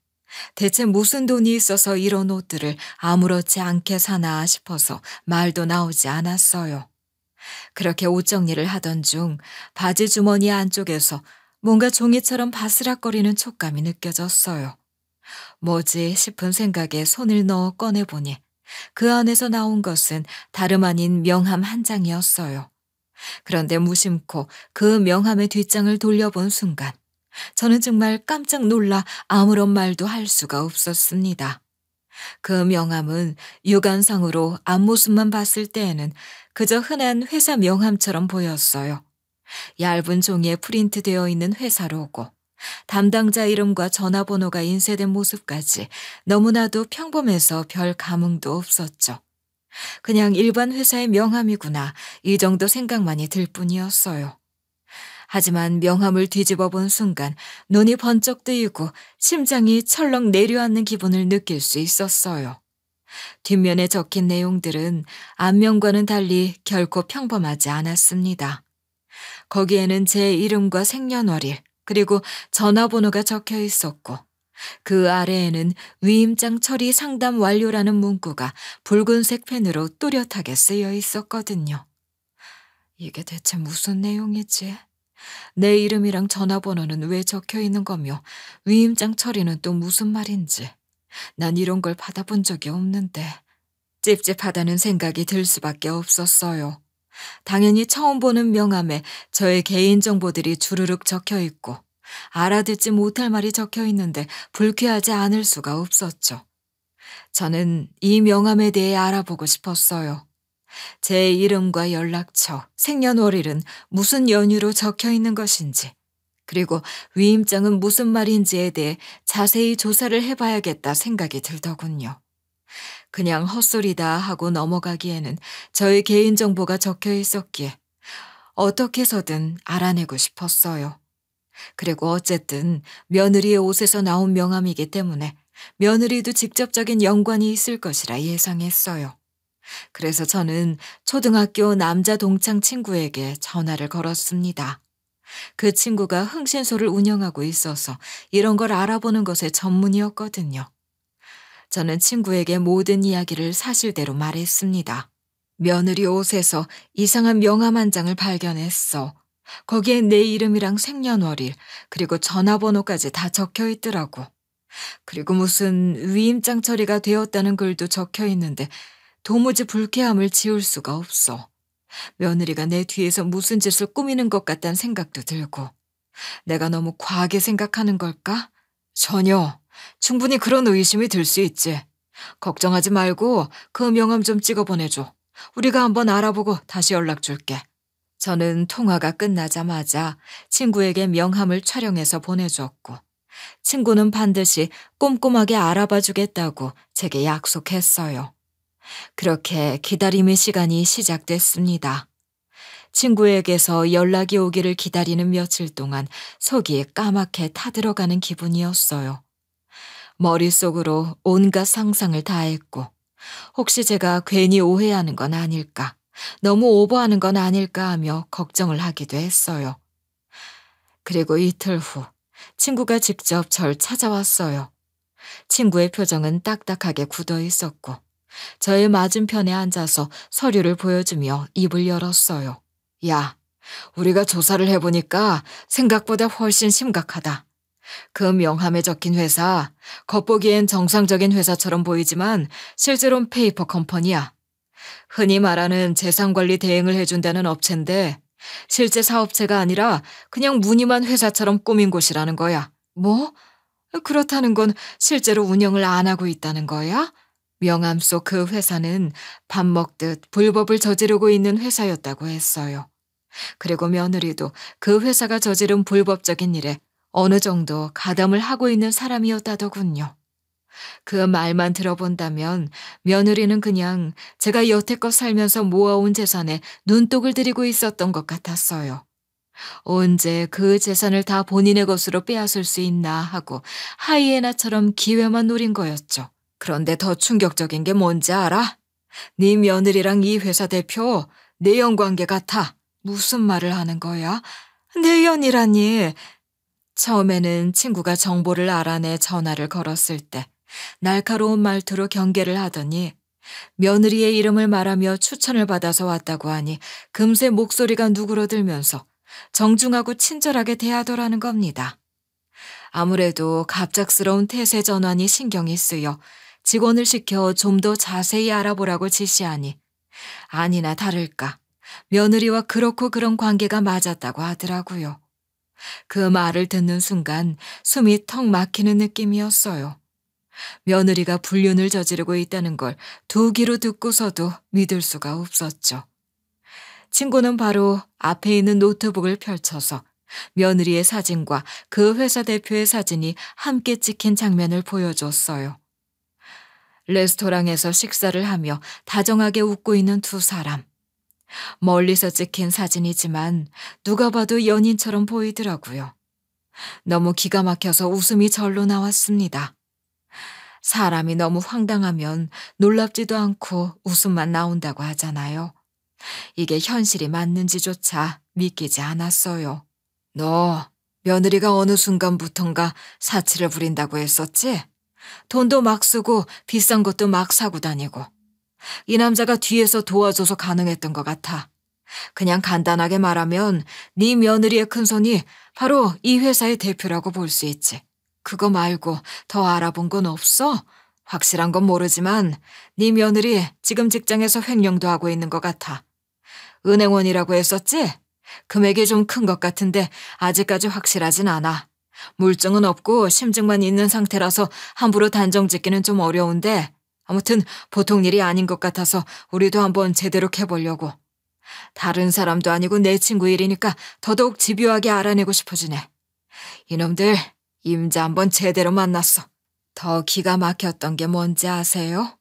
대체 무슨 돈이 있어서 이런 옷들을 아무렇지 않게 사나 싶어서 말도 나오지 않았어요. 그렇게 옷 정리를 하던 중 바지 주머니 안쪽에서 뭔가 종이처럼 바스락거리는 촉감이 느껴졌어요. 뭐지 싶은 생각에 손을 넣어 꺼내보니 그 안에서 나온 것은 다름 아닌 명함 한 장이었어요. 그런데 무심코 그 명함의 뒷장을 돌려본 순간 저는 정말 깜짝 놀라 아무런 말도 할 수가 없었습니다. 그 명함은 육안상으로 앞모습만 봤을 때에는 그저 흔한 회사 명함처럼 보였어요. 얇은 종이에 프린트되어 있는 회사 로고, 담당자 이름과 전화번호가 인쇄된 모습까지 너무나도 평범해서 별 감흥도 없었죠. 그냥 일반 회사의 명함이구나, 이 정도 생각만이 들 뿐이었어요. 하지만 명함을 뒤집어 본 순간 눈이 번쩍 뜨이고 심장이 철렁 내려앉는 기분을 느낄 수 있었어요. 뒷면에 적힌 내용들은 앞면과는 달리 결코 평범하지 않았습니다. 거기에는 제 이름과 생년월일, 그리고 전화번호가 적혀 있었고, 그 아래에는 위임장 처리 상담 완료라는 문구가 붉은색 펜으로 또렷하게 쓰여 있었거든요. 이게 대체 무슨 내용이지? 내 이름이랑 전화번호는 왜 적혀 있는 거며 위임장 처리는 또 무슨 말인지. 난 이런 걸 받아본 적이 없는데. 찝찝하다는 생각이 들 수밖에 없었어요. 당연히 처음 보는 명함에 저의 개인정보들이 주르륵 적혀 있고 알아듣지 못할 말이 적혀 있는데 불쾌하지 않을 수가 없었죠. 저는 이 명함에 대해 알아보고 싶었어요. 제 이름과 연락처, 생년월일은 무슨 연유로 적혀 있는 것인지, 그리고 위임장은 무슨 말인지에 대해 자세히 조사를 해봐야겠다 생각이 들더군요. 그냥 헛소리다 하고 넘어가기에는 저의 개인정보가 적혀 있었기에 어떻게 해서든 알아내고 싶었어요. 그리고 어쨌든 며느리의 옷에서 나온 명함이기 때문에 며느리도 직접적인 연관이 있을 것이라 예상했어요. 그래서 저는 초등학교 남자 동창 친구에게 전화를 걸었습니다. 그 친구가 흥신소를 운영하고 있어서 이런 걸 알아보는 것에 전문이었거든요. 저는 친구에게 모든 이야기를 사실대로 말했습니다. 며느리 옷에서 이상한 명함 한 장을 발견했어. 거기에 내 이름이랑 생년월일, 그리고 전화번호까지 다 적혀 있더라고. 그리고 무슨 위임장 처리가 되었다는 글도 적혀 있는데 도무지 불쾌함을 지울 수가 없어. 며느리가 내 뒤에서 무슨 짓을 꾸미는 것 같다는 생각도 들고. 내가 너무 과하게 생각하는 걸까? 전혀. 충분히 그런 의심이 들 수 있지. 걱정하지 말고 그 명함 좀 찍어 보내줘. 우리가 한번 알아보고 다시 연락 줄게. 저는 통화가 끝나자마자 친구에게 명함을 촬영해서 보내줬고, 친구는 반드시 꼼꼼하게 알아봐 주겠다고 제게 약속했어요. 그렇게 기다림의 시간이 시작됐습니다. 친구에게서 연락이 오기를 기다리는 며칠 동안 속이 까맣게 타들어가는 기분이었어요. 머릿속으로 온갖 상상을 다 했고, 혹시 제가 괜히 오해하는 건 아닐까, 너무 오버하는 건 아닐까 하며 걱정을 하기도 했어요. 그리고 이틀 후 친구가 직접 절 찾아왔어요. 친구의 표정은 딱딱하게 굳어 있었고 저의 맞은편에 앉아서 서류를 보여주며 입을 열었어요. 야, 우리가 조사를 해보니까 생각보다 훨씬 심각하다. 그 명함에 적힌 회사, 겉보기엔 정상적인 회사처럼 보이지만 실제로는 페이퍼 컴퍼니야. 흔히 말하는 재산관리 대행을 해준다는 업체인데 실제 사업체가 아니라 그냥 무늬만 회사처럼 꾸민 곳이라는 거야. 뭐? 그렇다는 건 실제로 운영을 안 하고 있다는 거야? 명함 속 그 회사는 밥 먹듯 불법을 저지르고 있는 회사였다고 했어요. 그리고 며느리도 그 회사가 저지른 불법적인 일에 어느 정도 가담을 하고 있는 사람이었다더군요. 그 말만 들어본다면 며느리는 그냥 제가 여태껏 살면서 모아온 재산에 눈독을 들이고 있었던 것 같았어요. 언제 그 재산을 다 본인의 것으로 빼앗을 수 있나 하고 하이에나처럼 기회만 노린 거였죠. 그런데 더 충격적인 게 뭔지 알아? 네 며느리랑 이 회사 대표 내연 관계 같아. 무슨 말을 하는 거야? 내연이라니. 처음에는 친구가 정보를 알아내 전화를 걸었을 때 날카로운 말투로 경계를 하더니 며느리의 이름을 말하며 추천을 받아서 왔다고 하니 금세 목소리가 누그러들면서 정중하고 친절하게 대하더라는 겁니다. 아무래도 갑작스러운 태세 전환이 신경이 쓰여 직원을 시켜 좀 더 자세히 알아보라고 지시하니 아니나 다를까 며느리와 그렇고 그런 관계가 맞았다고 하더라고요. 그 말을 듣는 순간 숨이 턱 막히는 느낌이었어요. 며느리가 불륜을 저지르고 있다는 걸 두 귀로 듣고서도 믿을 수가 없었죠. 친구는 바로 앞에 있는 노트북을 펼쳐서 며느리의 사진과 그 회사 대표의 사진이 함께 찍힌 장면을 보여줬어요. 레스토랑에서 식사를 하며 다정하게 웃고 있는 두 사람. 멀리서 찍힌 사진이지만 누가 봐도 연인처럼 보이더라고요. 너무 기가 막혀서 웃음이 절로 나왔습니다. 사람이 너무 황당하면 놀랍지도 않고 웃음만 나온다고 하잖아요. 이게 현실이 맞는지조차 믿기지 않았어요. 너 며느리가 어느 순간부턴가 사치를 부린다고 했었지? 돈도 막 쓰고 비싼 것도 막 사고 다니고. 이 남자가 뒤에서 도와줘서 가능했던 것 같아. 그냥 간단하게 말하면 네 며느리의 큰손이 바로 이 회사의 대표라고 볼 수 있지. 그거 말고 더 알아본 건 없어? 확실한 건 모르지만 네 며느리 지금 직장에서 횡령도 하고 있는 것 같아. 은행원이라고 했었지? 금액이 좀 큰 것 같은데 아직까지 확실하진 않아. 물증은 없고 심증만 있는 상태라서 함부로 단정 짓기는 좀 어려운데 아무튼 보통 일이 아닌 것 같아서 우리도 한번 제대로 해보려고. 다른 사람도 아니고 내 친구 일이니까 더더욱 집요하게 알아내고 싶어지네. 이놈들 임자 한번 제대로 만났어. 더 기가 막혔던 게 뭔지 아세요?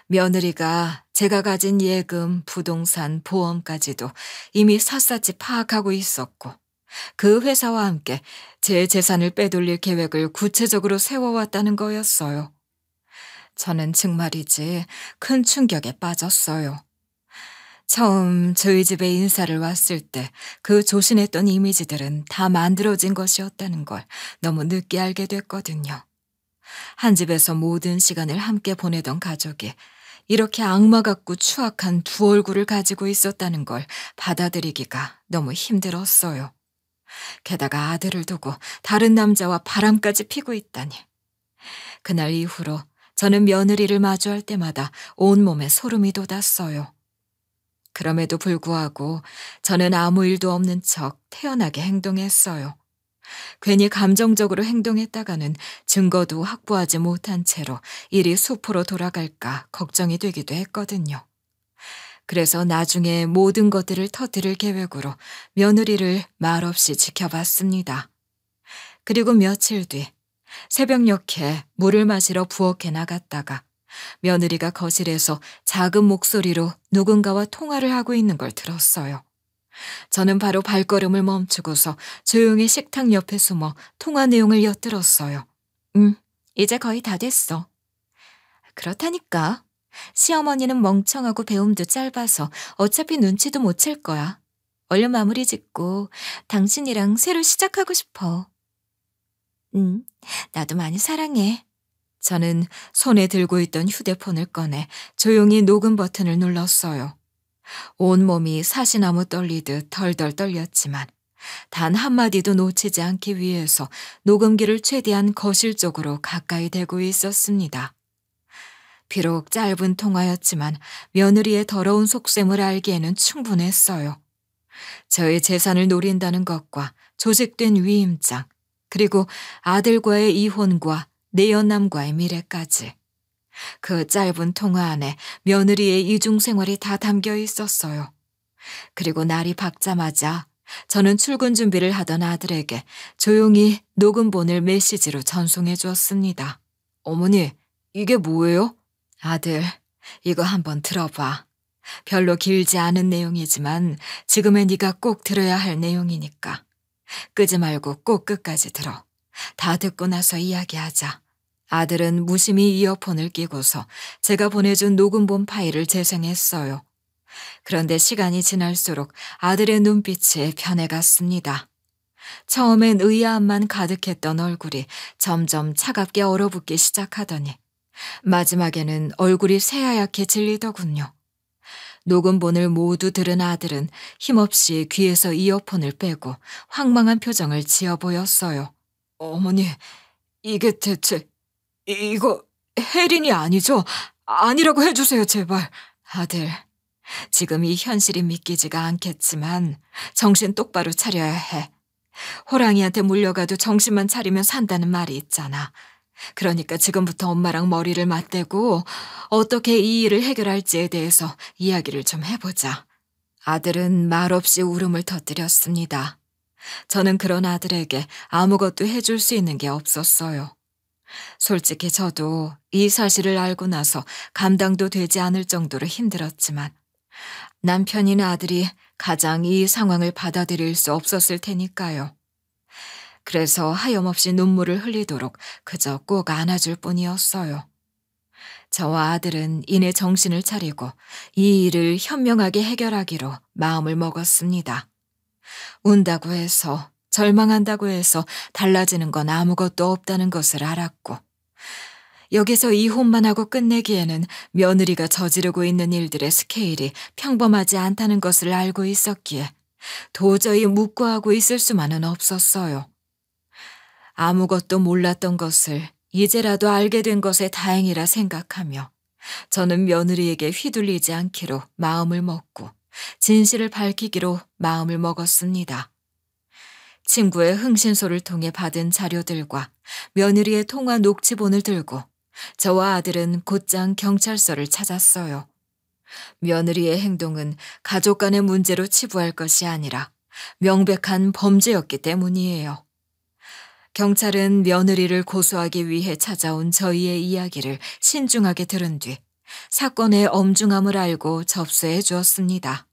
며느리가 제가 가진 예금, 부동산, 보험까지도 이미 샅샅이 파악하고 있었고 그 회사와 함께 제 재산을 빼돌릴 계획을 구체적으로 세워왔다는 거였어요. 저는 정말이지 큰 충격에 빠졌어요. 처음 저희 집에 인사를 왔을 때 그 조신했던 이미지들은 다 만들어진 것이었다는 걸 너무 늦게 알게 됐거든요. 한 집에서 모든 시간을 함께 보내던 가족이 이렇게 악마 같고 추악한 두 얼굴을 가지고 있었다는 걸 받아들이기가 너무 힘들었어요. 게다가 아들을 두고 다른 남자와 바람까지 피고 있다니. 그날 이후로 저는 며느리를 마주할 때마다 온몸에 소름이 돋았어요. 그럼에도 불구하고 저는 아무 일도 없는 척 태연하게 행동했어요. 괜히 감정적으로 행동했다가는 증거도 확보하지 못한 채로 일이 수포로 돌아갈까 걱정이 되기도 했거든요. 그래서 나중에 모든 것들을 터뜨릴 계획으로 며느리를 말없이 지켜봤습니다. 그리고 며칠 뒤 새벽녘에 물을 마시러 부엌에 나갔다가 며느리가 거실에서 작은 목소리로 누군가와 통화를 하고 있는 걸 들었어요. 저는 바로 발걸음을 멈추고서 조용히 식탁 옆에 숨어 통화 내용을 엿들었어요. 이제 거의 다 됐어. 그렇다니까. 시어머니는 멍청하고 배움도 짧아서 어차피 눈치도 못 챌 거야. 얼른 마무리 짓고 당신이랑 새로 시작하고 싶어. 나도 많이 사랑해. 저는 손에 들고 있던 휴대폰을 꺼내 조용히 녹음 버튼을 눌렀어요. 온몸이 사시나무 떨리듯 덜덜 떨렸지만 단 한마디도 놓치지 않기 위해서 녹음기를 최대한 거실 쪽으로 가까이 대고 있었습니다. 비록 짧은 통화였지만 며느리의 더러운 속셈을 알기에는 충분했어요. 저의 재산을 노린다는 것과 조직된 위임장, 그리고 아들과의 이혼과 내연남과의 미래까지. 그 짧은 통화 안에 며느리의 이중생활이 다 담겨 있었어요. 그리고 날이 밝자마자 저는 출근 준비를 하던 아들에게 조용히 녹음본을 메시지로 전송해 주었습니다. 어머니, 이게 뭐예요? 아들, 이거 한번 들어봐. 별로 길지 않은 내용이지만 지금의 네가 꼭 들어야 할 내용이니까. 끄지 말고 꼭 끝까지 들어. 다 듣고 나서 이야기하자. 아들은 무심히 이어폰을 끼고서 제가 보내준 녹음본 파일을 재생했어요. 그런데 시간이 지날수록 아들의 눈빛이 변해갔습니다. 처음엔 의아함만 가득했던 얼굴이 점점 차갑게 얼어붙기 시작하더니 마지막에는 얼굴이 새하얗게 질리더군요. 녹음본을 모두 들은 아들은 힘없이 귀에서 이어폰을 빼고 황망한 표정을 지어 보였어요. 어머니, 이게 대체... 이거 혜린이 아니죠? 아니라고 해주세요, 제발. 아들, 지금 이 현실이 믿기지가 않겠지만 정신 똑바로 차려야 해. 호랑이한테 물려가도 정신만 차리면 산다는 말이 있잖아. 그러니까 지금부터 엄마랑 머리를 맞대고 어떻게 이 일을 해결할지에 대해서 이야기를 좀 해보자. 아들은 말없이 울음을 터뜨렸습니다. 저는 그런 아들에게 아무것도 해줄 수 있는 게 없었어요. 솔직히 저도 이 사실을 알고 나서 감당도 되지 않을 정도로 힘들었지만 남편이나 아들이 가장 이 상황을 받아들일 수 없었을 테니까요. 그래서 하염없이 눈물을 흘리도록 그저 꼭 안아줄 뿐이었어요. 저와 아들은 이내 정신을 차리고 이 일을 현명하게 해결하기로 마음을 먹었습니다. 운다고 해서, 절망한다고 해서 달라지는 건 아무것도 없다는 것을 알았고, 여기서 이혼만 하고 끝내기에는 며느리가 저지르고 있는 일들의 스케일이 평범하지 않다는 것을 알고 있었기에 도저히 묵고하고 있을 수만은 없었어요. 아무것도 몰랐던 것을 이제라도 알게 된 것에 다행이라 생각하며 저는 며느리에게 휘둘리지 않기로 마음을 먹고 진실을 밝히기로 마음을 먹었습니다. 친구의 흥신소를 통해 받은 자료들과 며느리의 통화 녹취본을 들고 저와 아들은 곧장 경찰서를 찾았어요. 며느리의 행동은 가족 간의 문제로 치부할 것이 아니라 명백한 범죄였기 때문이에요. 경찰은 며느리를 고소하기 위해 찾아온 저희의 이야기를 신중하게 들은 뒤 사건의 엄중함을 알고 접수해 주었습니다.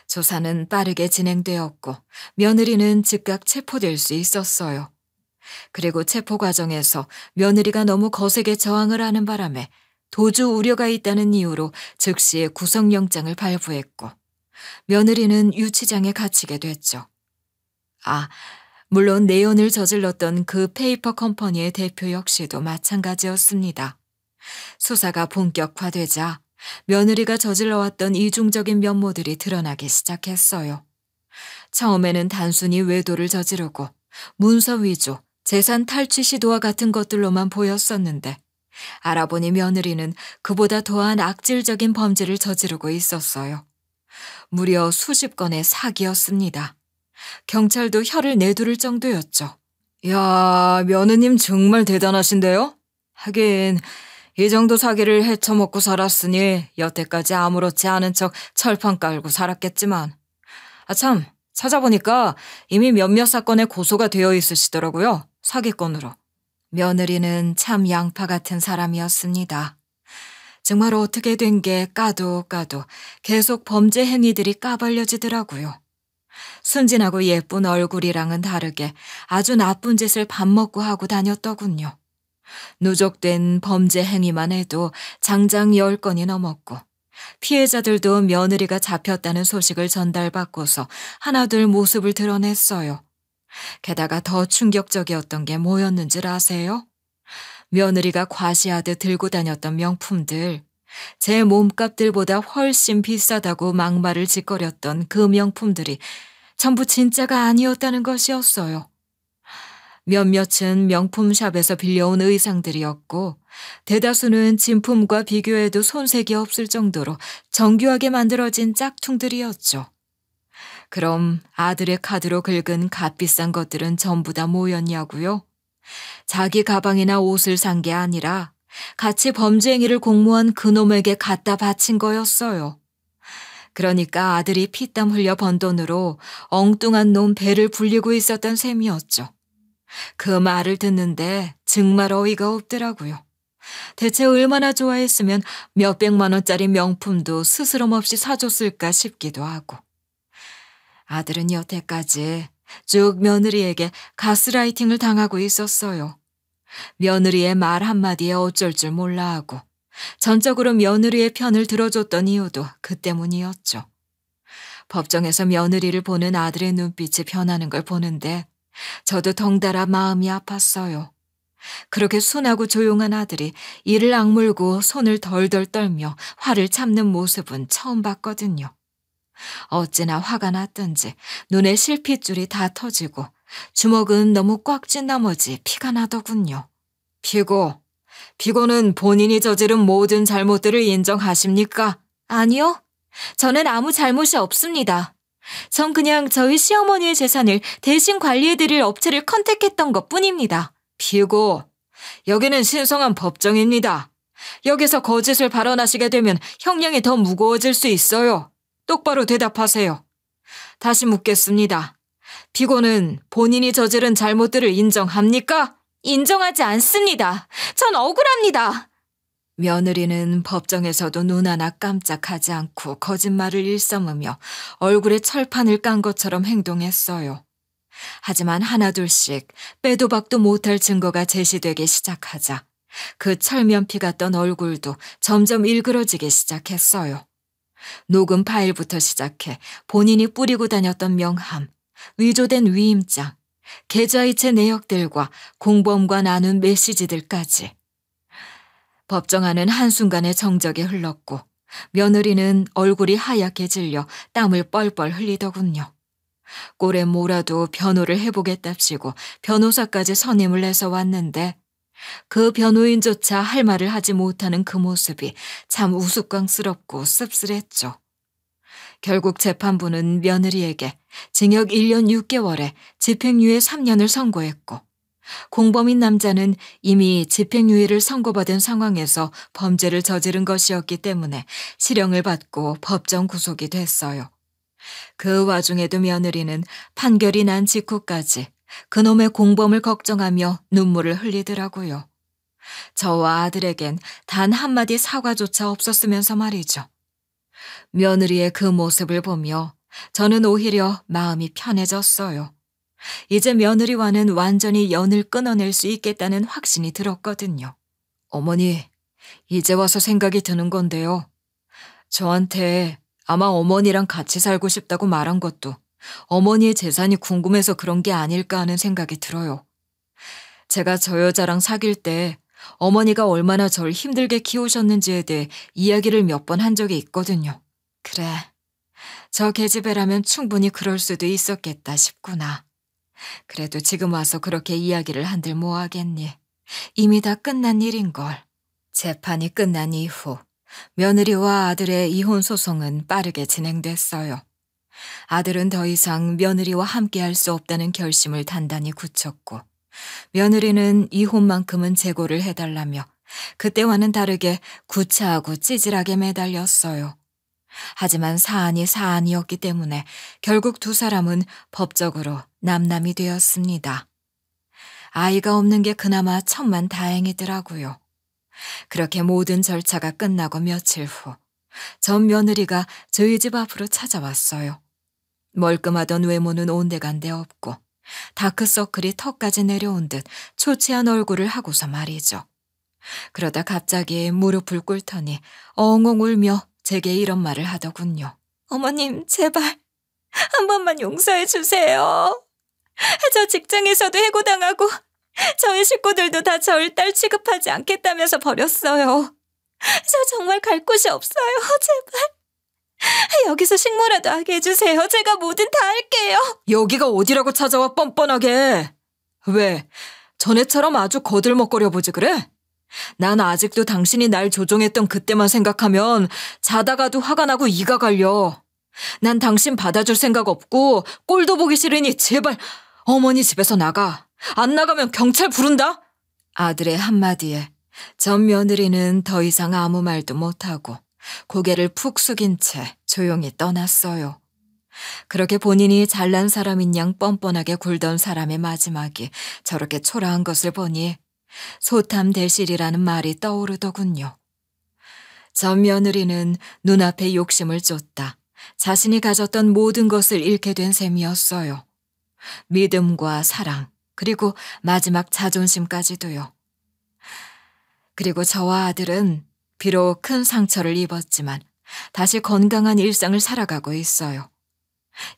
조사는 빠르게 진행되었고 며느리는 즉각 체포될 수 있었어요. 그리고 체포 과정에서 며느리가 너무 거세게 저항을 하는 바람에 도주 우려가 있다는 이유로 즉시 구속영장을 발부했고 며느리는 유치장에 갇히게 됐죠. 물론 내연을 저질렀던 그 페이퍼 컴퍼니의 대표 역시도 마찬가지였습니다. 수사가 본격화되자 며느리가 저질러왔던 이중적인 면모들이 드러나기 시작했어요. 처음에는 단순히 외도를 저지르고 문서 위조, 재산 탈취 시도와 같은 것들로만 보였었는데 알아보니 며느리는 그보다 더한 악질적인 범죄를 저지르고 있었어요. 무려 수십 건의 사기였습니다. 경찰도 혀를 내두를 정도였죠. 야, 며느님 정말 대단하신데요? 하긴 이 정도 사기를 헤쳐먹고 살았으니 여태까지 아무렇지 않은 척 철판 깔고 살았겠지만 참, 찾아보니까 이미 몇몇 사건에 고소가 되어 있으시더라고요. 사기건으로. 며느리는 참 양파 같은 사람이었습니다. 정말 어떻게 된 게 까도 계속 범죄 행위들이 까발려지더라고요. 순진하고 예쁜 얼굴이랑은 다르게 아주 나쁜 짓을 밥 먹고 하고 다녔더군요. 누적된 범죄 행위만 해도 장장 10건이 넘었고 피해자들도 며느리가 잡혔다는 소식을 전달받고서 하나둘 모습을 드러냈어요. 게다가 더 충격적이었던 게 뭐였는 줄 아세요? 며느리가 과시하듯 들고 다녔던 명품들, 제 몸값들보다 훨씬 비싸다고 막말을 짓거렸던 그 명품들이 전부 진짜가 아니었다는 것이었어요. 몇몇은 명품샵에서 빌려온 의상들이었고 대다수는 진품과 비교해도 손색이 없을 정도로 정교하게 만들어진 짝퉁들이었죠. 그럼 아들의 카드로 긁은 값비싼 것들은 전부 다 뭐였냐고요? 자기 가방이나 옷을 산 게 아니라 같이 범죄 행위를 공모한 그놈에게 갖다 바친 거였어요. 그러니까 아들이 피땀 흘려 번 돈으로 엉뚱한 놈 배를 불리고 있었던 셈이었죠. 그 말을 듣는데 정말 어이가 없더라고요. 대체 얼마나 좋아했으면 몇백만 원짜리 명품도 스스럼 없이 사줬을까 싶기도 하고. 아들은 여태까지 쭉 며느리에게 가스라이팅을 당하고 있었어요. 며느리의 말 한마디에 어쩔 줄 몰라 하고 전적으로 며느리의 편을 들어줬던 이유도 그 때문이었죠. 법정에서 며느리를 보는 아들의 눈빛이 변하는 걸 보는데 저도 덩달아 마음이 아팠어요. 그렇게 순하고 조용한 아들이 이를 악물고 손을 덜덜 떨며 화를 참는 모습은 처음 봤거든요. 어찌나 화가 났던지 눈에 실핏줄이 다 터지고 주먹은 너무 꽉 쥔 나머지 피가 나더군요. 피고는 본인이 저지른 모든 잘못들을 인정하십니까? 아니요. 저는 아무 잘못이 없습니다. 전 그냥 저희 시어머니의 재산을 대신 관리해드릴 업체를 컨택했던 것뿐입니다. 피고, 여기는 신성한 법정입니다. 여기서 거짓을 발언하시게 되면 형량이 더 무거워질 수 있어요. 똑바로 대답하세요. 다시 묻겠습니다. 피고는 본인이 저지른 잘못들을 인정합니까? 인정하지 않습니다. 전 억울합니다. 며느리는 법정에서도 눈 하나 깜짝하지 않고 거짓말을 일삼으며 얼굴에 철판을 깐 것처럼 행동했어요. 하지만 하나둘씩 빼도 박도 못할 증거가 제시되기 시작하자 그 철면피 같던 얼굴도 점점 일그러지기 시작했어요. 녹음 파일부터 시작해 본인이 뿌리고 다녔던 명함, 위조된 위임장, 계좌이체 내역들과 공범과 나눈 메시지들까지. 법정 안은 한순간에 정적이 흘렀고 며느리는 얼굴이 하얗게 질려 땀을 뻘뻘 흘리더군요. 꼴에 뭐라도 변호를 해보겠답시고 변호사까지 선임을 해서 왔는데 그 변호인조차 할 말을 하지 못하는 그 모습이 참 우스꽝스럽고 씁쓸했죠. 결국 재판부는 며느리에게 징역 1년 6개월에 집행유예 3년을 선고했고 공범인 남자는 이미 집행유예를 선고받은 상황에서 범죄를 저지른 것이었기 때문에 실형을 받고 법정 구속이 됐어요. 그 와중에도 며느리는 판결이 난 직후까지 그놈의 공범을 걱정하며 눈물을 흘리더라고요. 저와 아들에겐 단 한마디 사과조차 없었으면서 말이죠. 며느리의 그 모습을 보며 저는 오히려 마음이 편해졌어요. 이제 며느리와는 완전히 연을 끊어낼 수 있겠다는 확신이 들었거든요. 어머니, 이제 와서 생각이 드는 건데요. 저한테 아마 어머니랑 같이 살고 싶다고 말한 것도 어머니의 재산이 궁금해서 그런 게 아닐까 하는 생각이 들어요. 제가 저 여자랑 사귈 때 어머니가 얼마나 절 힘들게 키우셨는지에 대해 이야기를 몇 번 한 적이 있거든요. 그래, 저 계집애라면 충분히 그럴 수도 있었겠다 싶구나. 그래도 지금 와서 그렇게 이야기를 한들 뭐하겠니. 이미 다 끝난 일인걸. 재판이 끝난 이후 며느리와 아들의 이혼 소송은 빠르게 진행됐어요. 아들은 더 이상 며느리와 함께할 수 없다는 결심을 단단히 굳혔고 며느리는 이혼만큼은 재고를 해달라며 그때와는 다르게 구차하고 찌질하게 매달렸어요. 하지만 사안이 사안이었기 때문에 결국 두 사람은 법적으로 남남이 되었습니다. 아이가 없는 게 그나마 천만다행이더라고요. 그렇게 모든 절차가 끝나고 며칠 후 전 며느리가 저희 집 앞으로 찾아왔어요. 멀끔하던 외모는 온데간데 없고 다크서클이 턱까지 내려온 듯 초췌한 얼굴을 하고서 말이죠. 그러다 갑자기 무릎을 꿇더니 엉엉 울며 제게 이런 말을 하더군요. 어머님, 제발 한 번만 용서해 주세요. 저 직장에서도 해고당하고 저희 식구들도 다 저를 딸 취급하지 않겠다면서 버렸어요. 저 정말 갈 곳이 없어요. 제발 여기서 식모라도 하게 해주세요. 제가 뭐든 다 할게요. 여기가 어디라고 찾아와 뻔뻔하게. 왜? 전에처럼 아주 거들먹거려 보지 그래? 난 아직도 당신이 날 조종했던 그때만 생각하면 자다가도 화가 나고 이가 갈려. 난 당신 받아줄 생각 없고 꼴도 보기 싫으니 제발 어머니 집에서 나가. 안 나가면 경찰 부른다. 아들의 한마디에 전 며느리는 더 이상 아무 말도 못하고 고개를 푹 숙인 채 조용히 떠났어요. 그렇게 본인이 잘난 사람인 양 뻔뻔하게 굴던 사람의 마지막이 저렇게 초라한 것을 보니 소탐대실이라는 말이 떠오르더군요. 전 며느리는 눈앞에 욕심을 쫓다 자신이 가졌던 모든 것을 잃게 된 셈이었어요. 믿음과 사랑, 그리고 마지막 자존심까지도요. 그리고 저와 아들은 비록 큰 상처를 입었지만 다시 건강한 일상을 살아가고 있어요.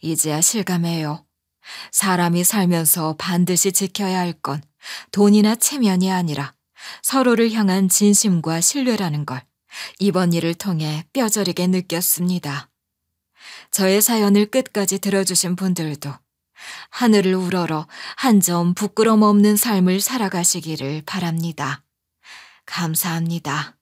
이제야 실감해요. 사람이 살면서 반드시 지켜야 할 건 돈이나 체면이 아니라 서로를 향한 진심과 신뢰라는 걸 이번 일을 통해 뼈저리게 느꼈습니다. 저의 사연을 끝까지 들어주신 분들도 하늘을 우러러 한 점 부끄럼 없는 삶을 살아가시기를 바랍니다. 감사합니다.